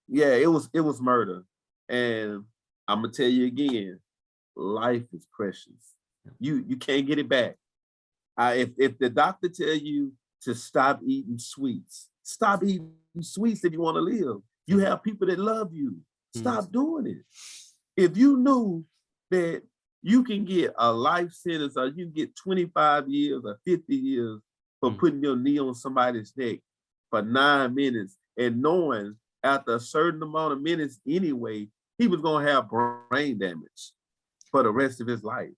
Yeah, it was murder. And I'm gonna tell you again, life is precious. You can't get it back. If the doctor tell you to stop eating sweets, stop eating sweets if you want to live. You have people that love you. Stop doing it. If you knew that you can get a life sentence or you can get 25 years or 50 years for putting your knee on somebody's neck for 9 minutes and knowing after a certain amount of minutes anyway, he was going to have brain damage for the rest of his life.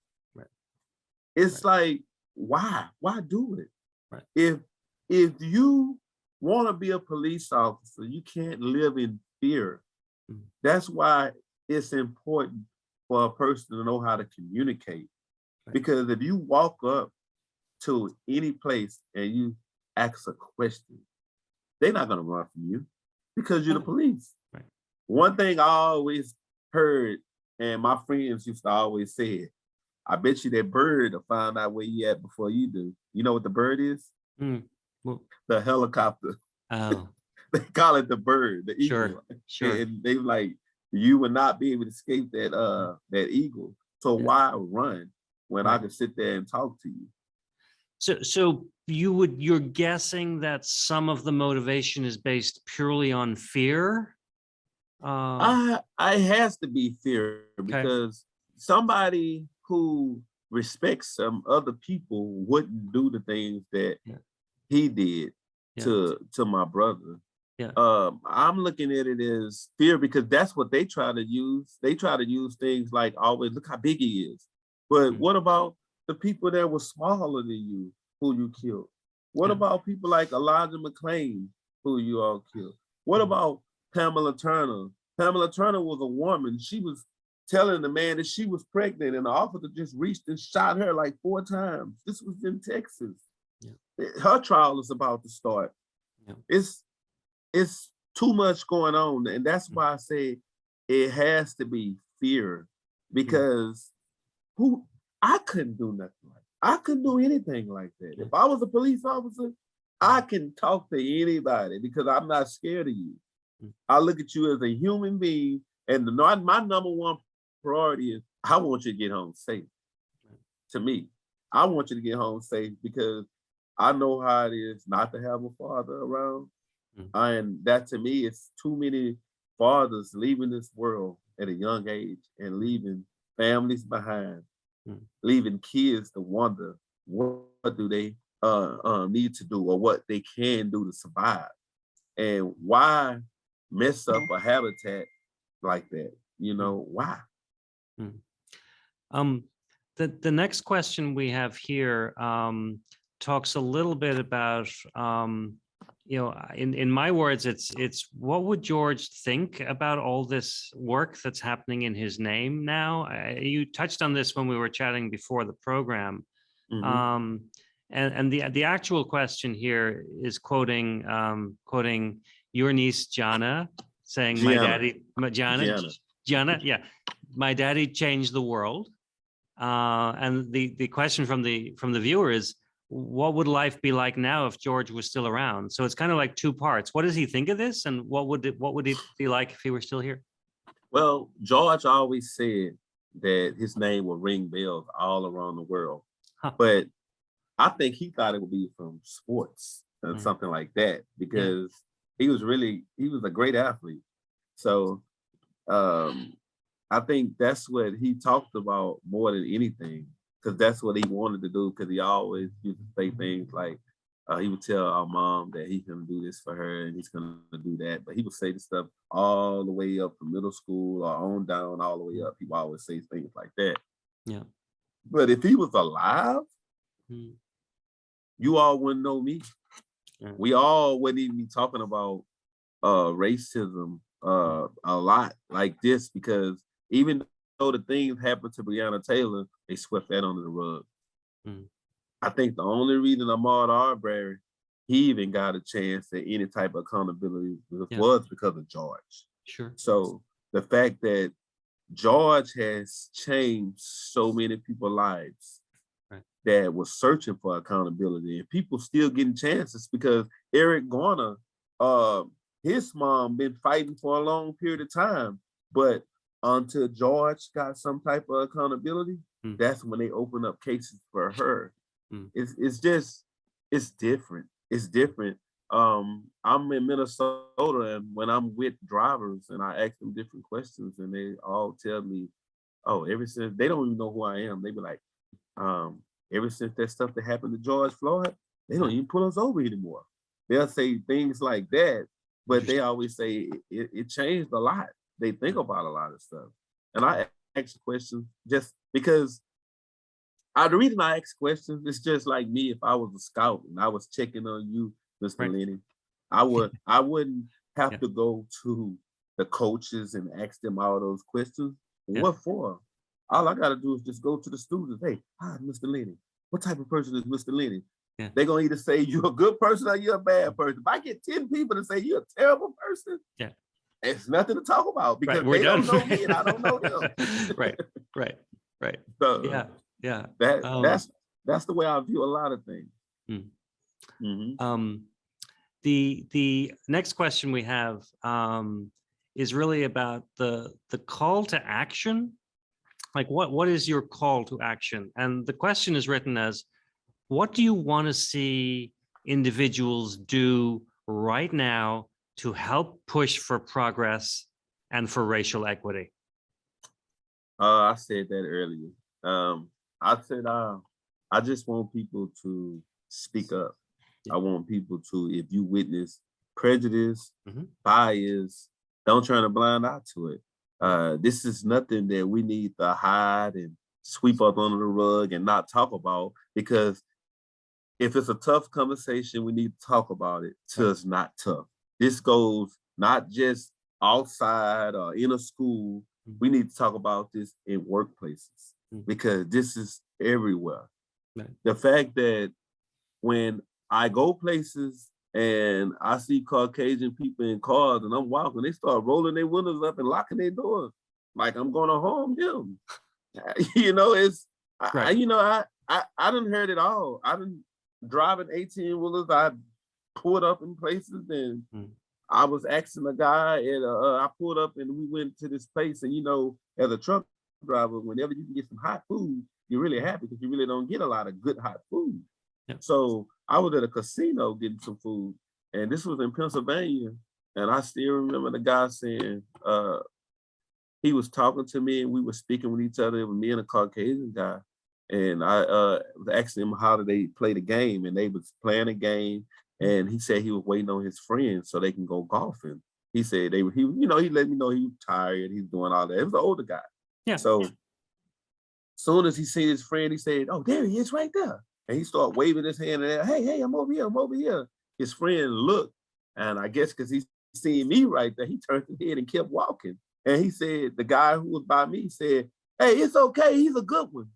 It's like, why? Why do it? If you want to be a police officer, you can't live in fear. That's why it's important for a person to know how to communicate. Because if you walk up to any place and you ask a question, they're not going to run from you because you're the police. One thing I always heard, and my friends used to always say it, I bet you that bird will find out where you at before you do. You know what the bird is? Well, the helicopter. Oh. They call it the bird, the eagle. Sure. And they like, you will not be able to escape that eagle. So why run when I can sit there and talk to you? So you're guessing that some of the motivation is based purely on fear? I has to be fear Okay. because somebody who respects some other people wouldn't do the things that Yeah. he did Yeah. to my brother. Yeah. I'm looking at it as fear because that's what they try to use. They try to use things like always look how big he is. But what about the people that were smaller than you who you killed? What about people like Elijah McClain who you all killed? What about Pamela Turner? Pamela Turner was a woman. She was telling the man that she was pregnant, and the officer just reached and shot her like 4 times. This was in Texas. Yeah. Her trial is about to start. Yeah. It's too much going on, and that's why I say it has to be fear, because I couldn't do nothing like that. I couldn't do anything like that. If I was a police officer, I can talk to anybody because I'm not scared of you. I look at you as a human being, and my number one priority is I want you to get home safe. To me, I want you to get home safe because I know how it is not to have a father around. And that to me, it's too many fathers leaving this world at a young age and leaving families behind, leaving kids to wonder what do they need to do or what they can do to survive. And why mess up a habitat like that? You know, why? The next question we have here talks a little bit about, you know, in my words, it's what would George think about all this work that's happening in his name now? You touched on this when we were chatting before the program. And the actual question here is quoting your niece Jana, saying Jana, yeah, my daddy changed the world. And the question from the viewer is, what would life be like now if George was still around? So it's kind of like 2 parts. What does he think of this, and what would it be like if he were still here? Well, George always said that his name would ring bells all around the world, but I think he thought it would be from sports or something like that, because he was a great athlete. So I think that's what he talked about more than anything, because that's what he wanted to do, because he always used to say things like, he would tell our mom that he's going to do this for her and he's going to do that. But he would say the stuff all the way up from middle school or on down, all the way up. He would always say things like that. Yeah. But if he was alive, you all wouldn't know me. We all wouldn't even be talking about racism a lot like this, because even though the things happened to Breonna Taylor, they swept that under the rug. I think the only reason Ahmaud Arbery, he even got a chance at any type of accountability was because of George. Sure. So the fact that George has changed so many people's lives that was searching for accountability, and people still getting chances, because Eric Garner, his mom been fighting for a long period of time, but until George got some type of accountability, that's when they open up cases for her. It's different. It's different. I'm in Minnesota, and when I'm with drivers and I ask them different questions, and they all tell me, oh, ever since, they don't even know who I am. They be like, ever since that stuff that happened to George Floyd, they don't even pull us over anymore. They'll say things like that, but they always say it changed a lot. They think about a lot of stuff. And I ask questions just because the reason I ask questions is just like me. If I was a scout and I was checking on you, Mr. Lenny, I wouldn't have to go to the coaches and ask them all those questions. What for? All I gotta do is just go to the students. Hey, hi, Mr. Lenny. What type of person is Mr. Lenny? They're gonna either say you're a good person or you're a bad person. If I get 10 people to say you're a terrible person, it's nothing to talk about, because they don't know me and I don't know them. Right. So that's the way I view a lot of things. The next question we have is really about the call to action. Like, what is your call to action? And the question is written as, what do you want to see individuals do right now to help push for progress and for racial equity? I said that earlier. I said I just want people to speak up. I want people to, if you witness prejudice, bias, don't turn a blind eye to it. This is nothing that we need to hide and sweep up under the rug and not talk about, because if it's a tough conversation, we need to talk about it till it's not tough. This goes not just outside or in a school. We need to talk about this in workplaces because this is everywhere. Right. The fact that when I go places and I see Caucasian people in cars and I'm walking, they start rolling their windows up and locking their doors like I'm going to harm them. You know, it's, Right. I done heard it all. I done driving 18-wheelers. I pulled up in places and I was asking a guy and I pulled up and we went to this place, and as a truck driver, whenever you can get some hot food, you're really happy because you really don't get a lot of good hot food. Yep. So I was at a casino getting some food, and this was in Pennsylvania, and I still remember the guy saying, he was talking to me and we were speaking with each other. It was me and a Caucasian guy. And I was asking him how did they play the game, and they was playing a game. And he said he was waiting on his friends so they can go golfing. He said he let me know he was tired. He's doing all that. It was an older guy. Yeah. So soon as he seen his friend, he said, "Oh, there he is right there." And he started waving his hand and hey, I'm over here, I'm over here. His friend looked, and I guess because he seen me right there, he turned his head and kept walking. And he said, the guy who was by me said, "Hey, it's okay, he's a good one."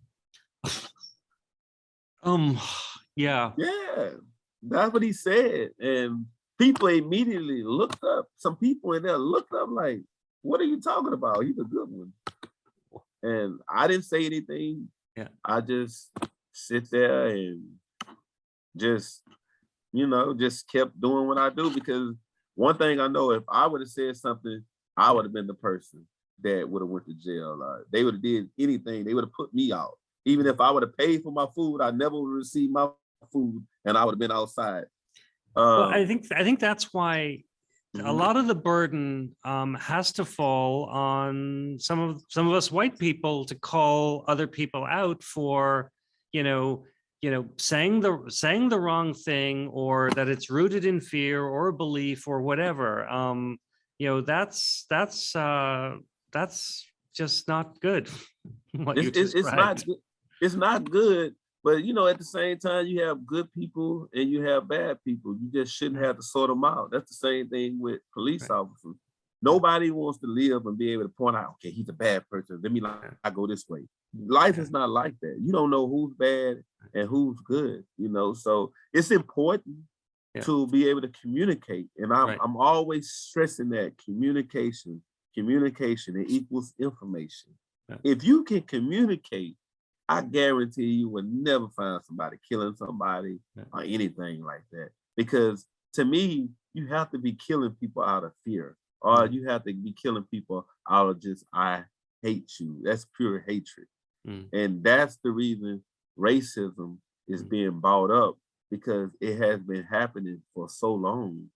Yeah. Yeah, that's what he said. And people immediately looked up. Some people in there looked up like, "What are you talking about? He's a good one." And I didn't say anything. Yeah. I just sit there and just kept doing what I do, because one thing I know, if I would have said something, I would have been the person that would have went to jail. They would have did anything. They would have put me out. Even if I would have paid for my food, I never would have received my food, and I would have been outside. Well, I think that's why a lot of the burden has to fall on some of us white people to call other people out for, saying the wrong thing, or that it's rooted in fear or belief or whatever. That's just not good. It's not good. But at the same time, you have good people and you have bad people. You just shouldn't have to sort them out. That's the same thing with police officers. Nobody wants to live and be able to point out, okay, he's a bad person. Let me I go this way. Life is not like that. You don't know who's bad and who's good. So it's important to be able to communicate. And I'm always stressing that communication it equals information. If you can communicate, I guarantee you will never find somebody killing somebody or anything like that. Because to me, you have to be killing people out of fear, or you have to be killing people out of just, I hate you. That's pure hatred. And that's the reason racism is being brought up, because it has been happening for so long.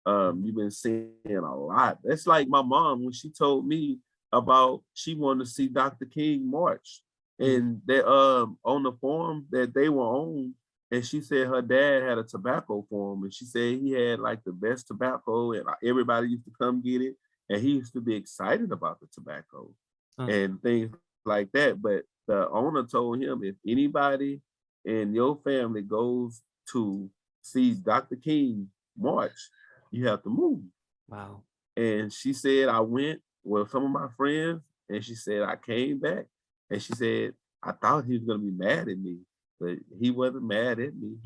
You've been seeing a lot. That's like my mom, when she told me about she wanted to see Dr. King march. And they on the farm that they were on, and she said her dad had a tobacco farm, and she said he had like the best tobacco, and everybody used to come get it, and he used to be excited about the tobacco and things like that. But the owner told him, if anybody in your family goes to see Dr. King march, you have to move. Wow. And she said, I went with some of my friends, and she said, I came back. And she said, I thought he was going to be mad at me, but he wasn't mad at me.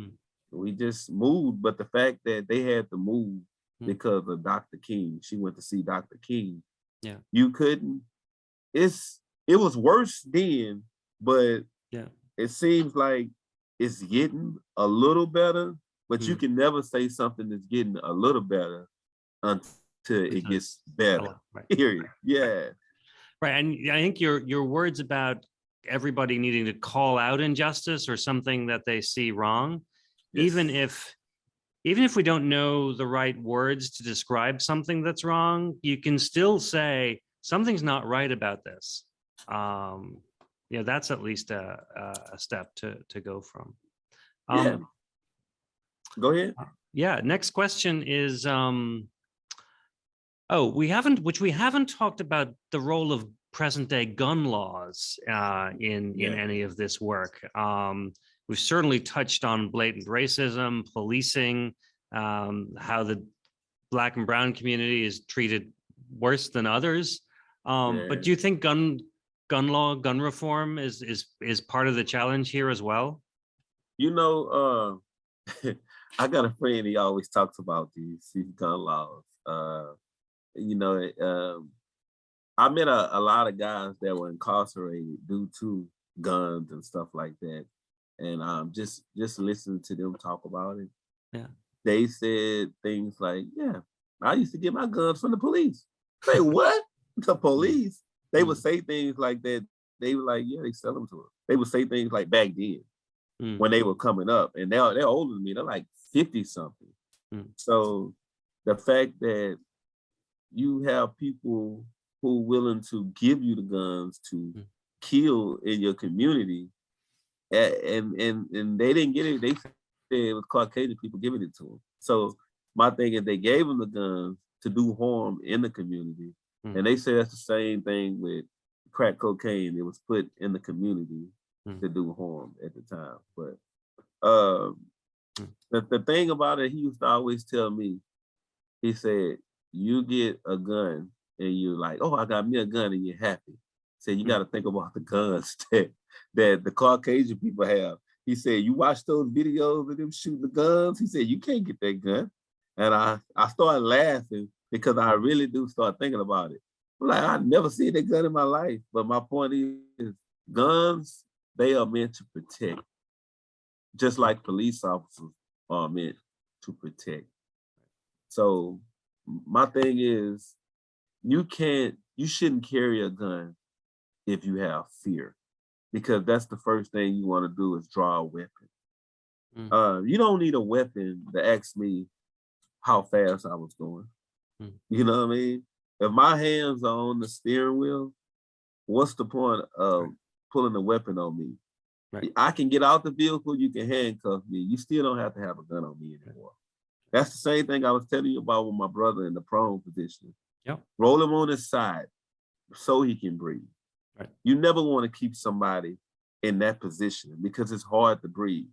We just moved. But the fact that they had to move because of Dr. King, she went to see Dr. King. Yeah. You couldn't, it was worse then, but it seems like it's getting a little better, but you can never say something that's getting a little better until it gets better. Period. Yeah. Right. And I think your words about everybody needing to call out injustice or something that they see wrong, even if we don't know the right words to describe something that's wrong, you can still say something's not right about this. Yeah, that's at least a step to go from. Yeah. Go ahead. Yeah. Next question is, we haven't talked about the role of present day gun laws in any of this work. We've certainly touched on blatant racism, policing, how the Black and brown community is treated worse than others. But do you think gun reform is part of the challenge here as well? You know, I got a friend, he always talks about these gun laws. You know, I met a lot of guys that were incarcerated due to guns and stuff like that. And just listening to them talk about it. Yeah. They said things like, yeah, I used to get my guns from the police. Say, what? The police? They would say things like that. They were like, yeah, they sell them to us. They would say things like back then when they were coming up. And they're older than me. They're like 50 something. So the fact that you have people who are willing to give you the guns to kill in your community, and they didn't get it. They said it was Caucasian people giving it to them. So my thing is they gave them the guns to do harm in the community. And they say that's the same thing with crack cocaine. It was put in the community to do harm at the time. But the thing about it, he used to always tell me, he said, you get a gun and you're like, oh, I got me a gun, and you're happy. So you got to think about the guns that the Caucasian people have. He said, you watch those videos of them shooting the guns? He said, you can't get that gun. And I started laughing because I really do start thinking about it. I'm like, I've never seen that gun in my life. But my point is, guns, they are meant to protect. Just like police officers are meant to protect. So my thing is, you shouldn't carry a gun if you have fear, because that's the first thing you want to do is draw a weapon. You don't need a weapon to ask me how fast I was going. You know what I mean? If my hands are on the steering wheel, what's the point of pulling a weapon on me? Right. I can get out the vehicle, you can handcuff me. You still don't have to have a gun on me anymore. That's the same thing I was telling you about with my brother in the prone position. Yep. Roll him on his side so he can breathe. Right. You never want to keep somebody in that position because it's hard to breathe.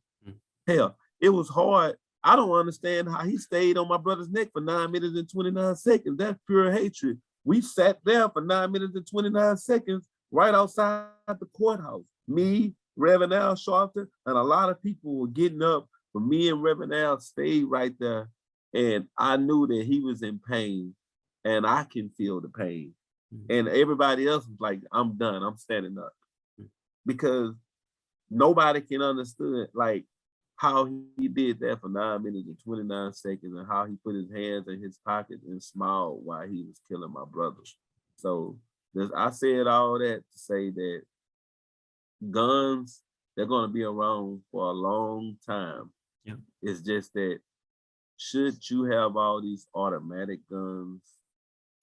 Hell, it was hard. I don't understand how he stayed on my brother's neck for 9 minutes and 29 seconds. That's pure hatred. We sat there for 9 minutes and 29 seconds right outside the courthouse. Me, Reverend Al Sharpton, and a lot of people were getting up, but me and Reverend Al stayed right there. And I knew that he was in pain, and I can feel the pain. And everybody else was like, I'm done, I'm standing up. Because nobody can understand like how he did that for 9 minutes and 29 seconds and how he put his hands in his pocket and smiled while he was killing my brother. So I said all that to say that guns, they're going to be around for a long time. Yeah. It's just that should you have all these automatic guns,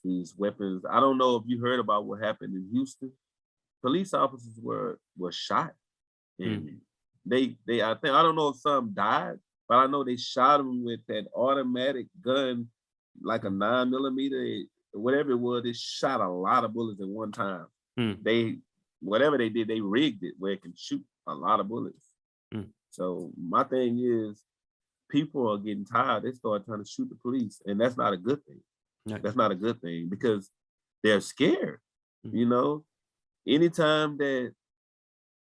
these weapons? I don't know if you heard about what happened in Houston. Police officers were shot. And I don't know if some died, but I know they shot them with that automatic gun, like a 9mm, whatever it was. They shot a lot of bullets at one time. Whatever they did, they rigged it where it can shoot a lot of bullets. So my thing is, people are getting tired. They start trying to shoot the police, and that's not a good thing. That's not a good thing because they're scared. You know, anytime that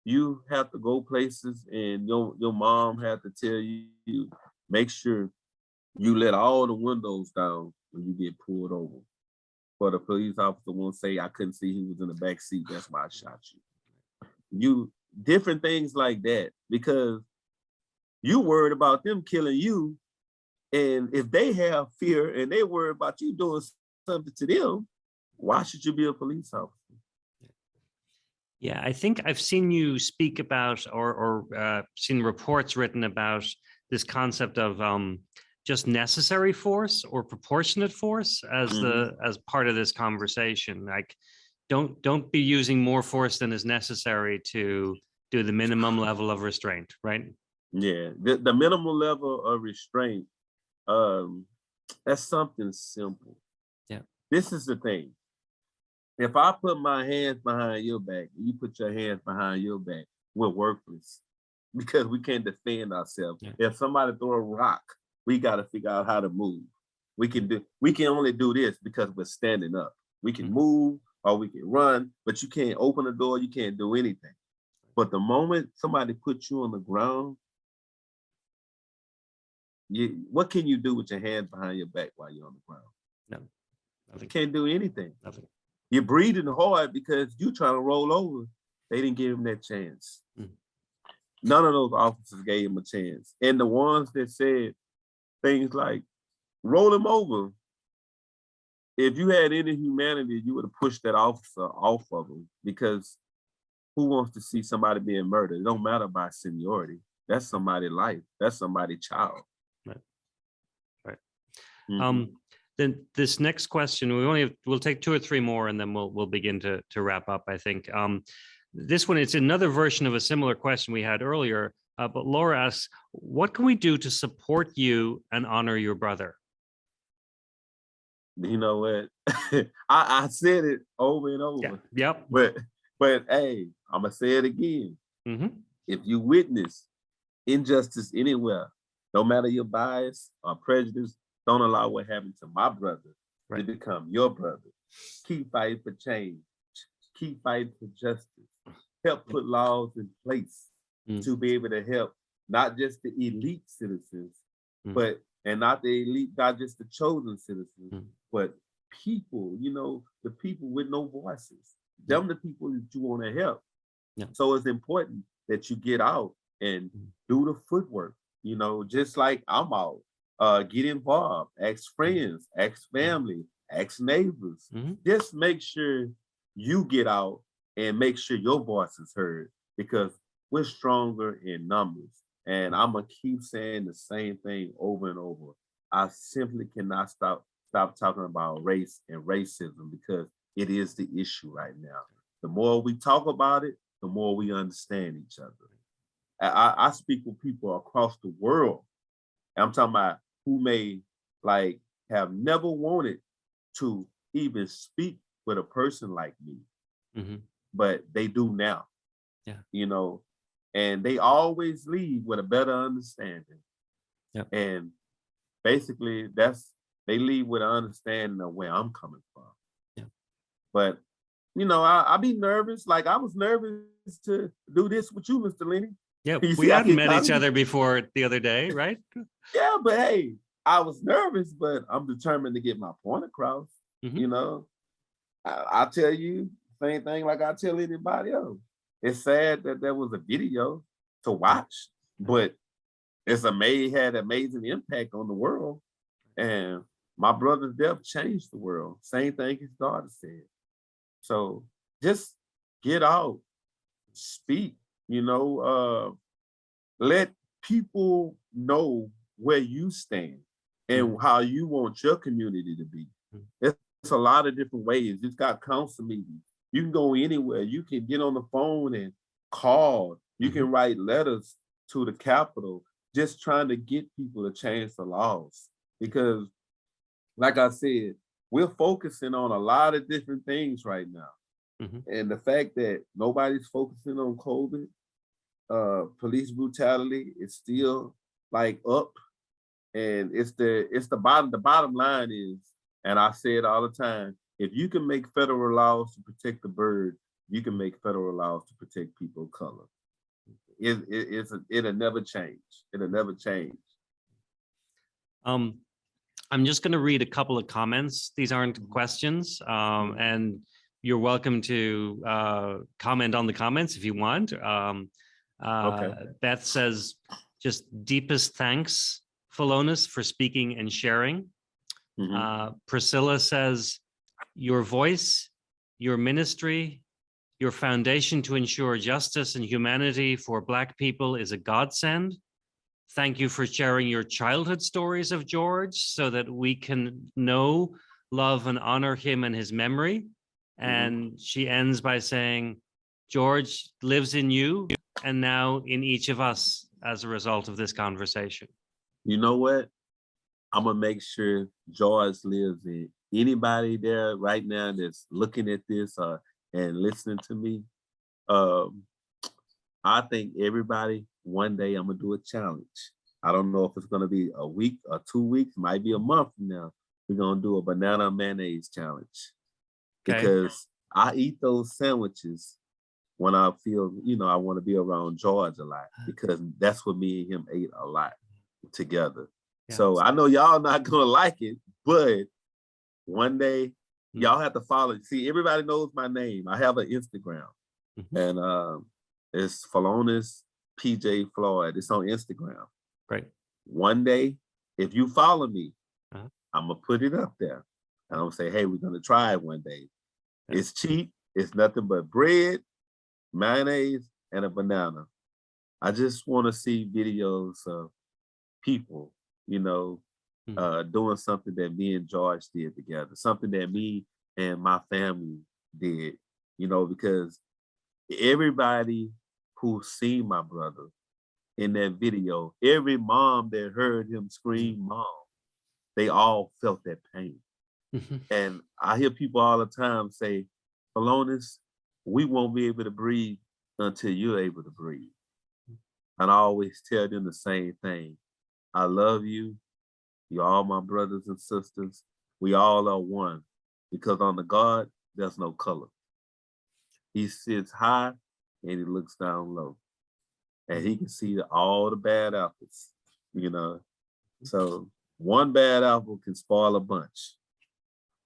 you have to go places and your mom had to tell you, make sure you let all the windows down when you get pulled over. For the police officer won't say, I couldn't see he was in the back seat, that's why I shot you. Different things like that, because you worried about them killing you. And if they have fear and they worry about you doing something to them, why should you be a police officer? Yeah, I think I've seen you speak about or seen reports written about this concept of just necessary force or proportionate force as as part of this conversation. Like, don't be using more force than is necessary to do the minimum level of restraint, right? Yeah, the minimal level of restraint, that's something simple. Yeah. This is the thing. If I put my hands behind your back and you put your hands behind your back, we're worthless because we can't defend ourselves. Yeah. If somebody throw a rock, we got to figure out how to move. We can only do this because we're standing up. We can move or we can run, but you can't open the door, you can't do anything. But the moment somebody puts you on the ground, what can you do with your hands behind your back while you're on the ground? No, nothing. You can't do anything. Nothing. You're breathing hard because you're trying to roll over. They didn't give him that chance. None of those officers gave him a chance. And the ones that said things like, roll him over. If you had any humanity, you would have pushed that officer off of him, because who wants to see somebody being murdered? It don't matter by seniority. That's somebody's life. That's somebody's child. Right. Right. Then this next question, we'll take 2 or 3 more, and then we'll begin to wrap up, I think. This one, it's another version of a similar question we had earlier, but Laura asks, what can we do to support you and honor your brother? You know what? I said it over and over. Yeah. Yep. But hey, I'm gonna say it again. If you witness injustice anywhere, no matter your bias or prejudice, don't allow what happened to my brother to become your brother. Keep fighting for change. Keep fighting for justice. Help put laws in place to be able to help not just the elite citizens, and not the elite, not just the chosen citizens, but people, the people with no voices. Them the people that you want to help. Yeah. So it's important that you get out and do the footwork, just like I'm out. Get involved, ask friends, ask family, ask neighbors. Just make sure you get out and make sure your voice is heard, because we're stronger in numbers. And I'm gonna keep saying the same thing over and over. I simply cannot stop talking about race and racism, because it is the issue right now. The more we talk about it, the more we understand each other. I speak with people across the world. I'm talking about who may have never wanted to even speak with a person like me, but they do now. Yeah. And they always leave with a better understanding. Yep. And basically they leave with an understanding of where I'm coming from. Yeah. But I be nervous. Like, I was nervous to do this with you, Mr. Lenny. Yeah, we hadn't met each other before the other day, right? Yeah, but hey, I was nervous, but I'm determined to get my point across. I'll tell you the same thing like I tell anybody else. It's sad that there was a video to watch, but it's had amazing impact on the world. And my brother's death changed the world. Same thing his daughter said. So just get out, speak, let people know where you stand and how you want your community to be. It's a lot of different ways. It's got council meetings. You can go anywhere. You can get on the phone and call. You can write letters to the Capitol, just trying to get people to change the laws. Because, like I said, we're focusing on a lot of different things right now. And the fact that nobody's focusing on COVID, police brutality is still up. And it's the bottom line is, and I say it all the time, if you can make federal laws to protect the bird, you can make federal laws to protect people of color. It'll never change. It'll never change. I'm just going to read a couple of comments. These aren't questions, and you're welcome to comment on the comments if you want. Okay. Beth says, just deepest thanks, Philonise, for speaking and sharing. Priscilla says, your voice, your ministry, Your foundation to ensure justice and humanity for Black people is a godsend. Thank you for sharing your childhood stories of George so that we can know, love, and honor him and his memory. And she ends by saying, George lives in you and now in each of us as a result of this conversation. You know what? I'm gonna make sure George lives in anybody there right now that's looking at this and listening to me. I think everybody, one day I'm gonna do a challenge. I don't know if it's gonna be a week or 2 weeks, might be a month from now. We're gonna do a banana mayonnaise challenge. Okay. Because I eat those sandwiches when I feel, I want to be around George a lot, because that's what me and him ate a lot together. Yeah. So I know y'all not gonna like it, but one day y'all have to follow. See, everybody knows my name. I have an Instagram, and it's Philonise PJ Floyd. It's on Instagram. Right. One day, if you follow me, I'm gonna put it up there, and I'm gonna say, hey, we're gonna try it one day. Yeah. It's cheap. It's nothing but bread, mayonnaise, and a banana. I just want to see videos of people, doing something that me and George did together, something that me and my family did, because everybody who's seen my brother in that video, every mom that heard him scream mom, they all felt that pain. And I hear people all the time say, Philonise, we won't be able to breathe until you're able to breathe. And I always tell them the same thing. I love you. You're all my brothers and sisters. We all are one, because under God, there's no color. He sits high and he looks down low. And he can see all the bad apples, So one bad apple can spoil a bunch.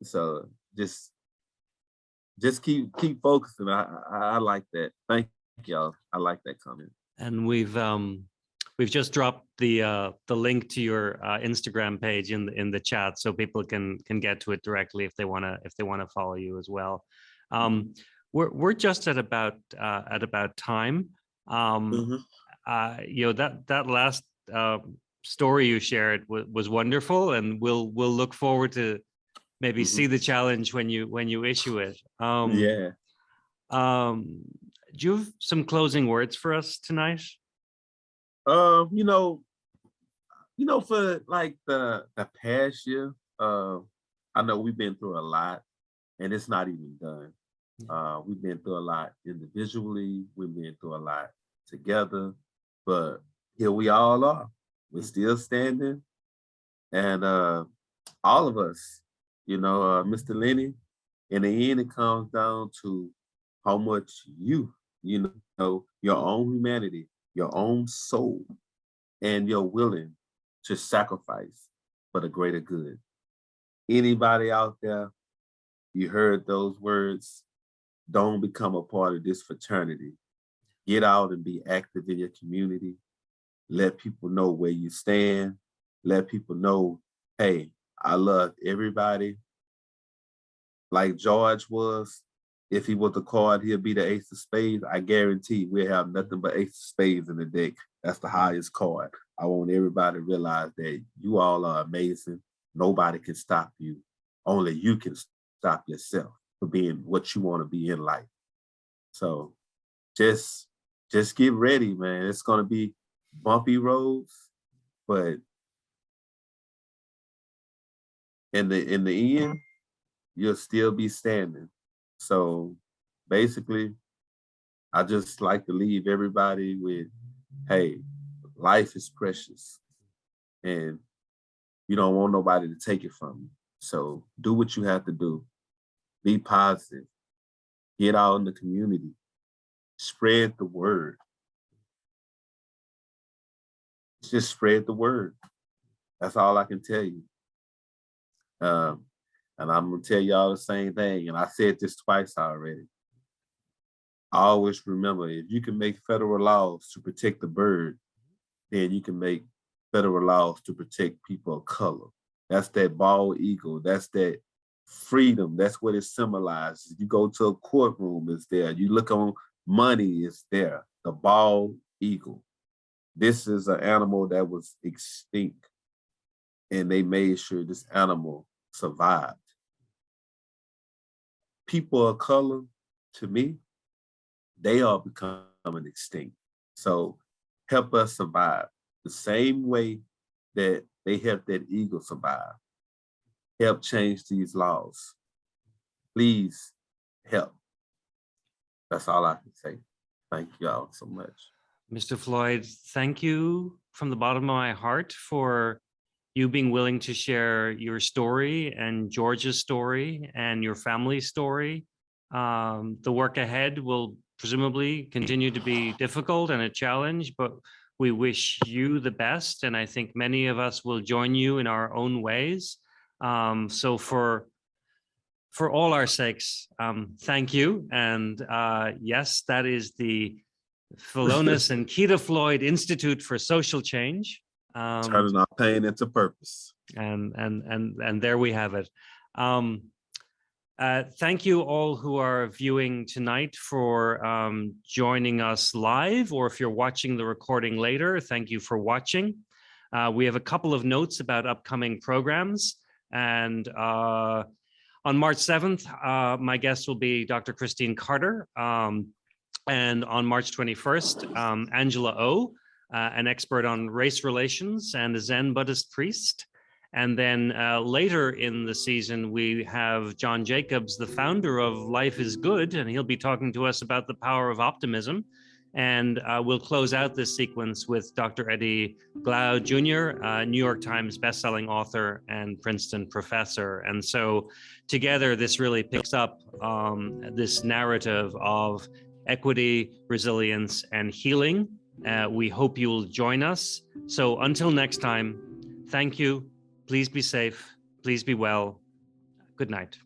So just keep focusing. I like that. Thank y'all. I like that comment. And we've just dropped the link to your Instagram page in the chat, so people can get to it directly if they wanna follow you as well. We're just at about time. That last story you shared was wonderful, and we'll look forward to maybe see the challenge when you issue it. Yeah. Do you have some closing words for us tonight? For like the past year, I know we've been through a lot, and it's not even done. We've been through a lot individually. We've been through a lot together, but here we all are. We're still standing, and all of us, Mr. Lenny, in the end, it comes down to how much your own humanity, your own soul, and you're willing to sacrifice for the greater good. Anybody out there, you heard those words, don't become a part of this fraternity. Get out and be active in your community. Let people know where you stand. Let people know, hey, I love everybody. Like George was, if he was a card, he'll be the ace of spades. I guarantee we'll have nothing but ace of spades in the deck. That's the highest card. I want everybody to realize that you all are amazing. Nobody can stop you. Only you can stop yourself for being what you want to be in life. So just get ready, man. It's gonna be bumpy roads, but in the end, you'll still be standing. So basically, I just like to leave everybody with, hey, life is precious, and you don't want nobody to take it from you. So do what you have to do. Be positive. Get out in the community. Spread the word. Just spread the word. That's all I can tell you. And I'm gonna tell y'all the same thing. And I said this twice already. I always remember, if you can make federal laws to protect the bird, then you can make federal laws to protect people of color. That's that bald eagle. That's that freedom. That's what it symbolizes. You go to a courtroom, it's there. You look on money, it's there. The bald eagle. This is an animal that was extinct, and they made sure this animal survived. People of color, to me, they are becoming extinct. So help us survive the same way that they helped that eagle survive. Help change these laws. Please help. That's all I can say. Thank y'all so much. Mr. Floyd, thank you from the bottom of my heart for you being willing to share your story and George's story and your family's story. The work ahead will presumably continue to be difficult and a challenge, but we wish you the best. And I think many of us will join you in our own ways. So for all our sakes, thank you. And yes, that is the Philonise and Keita Floyd Institute for Social Change. Turning our pain into purpose. And there we have it. Thank you all who are viewing tonight for joining us live, or if you're watching the recording later, thank you for watching. We have a couple of notes about upcoming programs, and on March 7th, my guest will be Dr. Christine Carter, and on March 21st, Angela O, an expert on race relations and a Zen Buddhist priest. And then later in the season, we have John Jacobs, the founder of Life is Good, and he'll be talking to us about the power of optimism. And we'll close out this sequence with Dr. Eddie Glaude Jr., New York Times bestselling author and Princeton professor. And so together, this really picks up this narrative of equity, resilience, and healing. We hope you'll join us. So until next time, thank you. Please be safe. Please be well. Good night.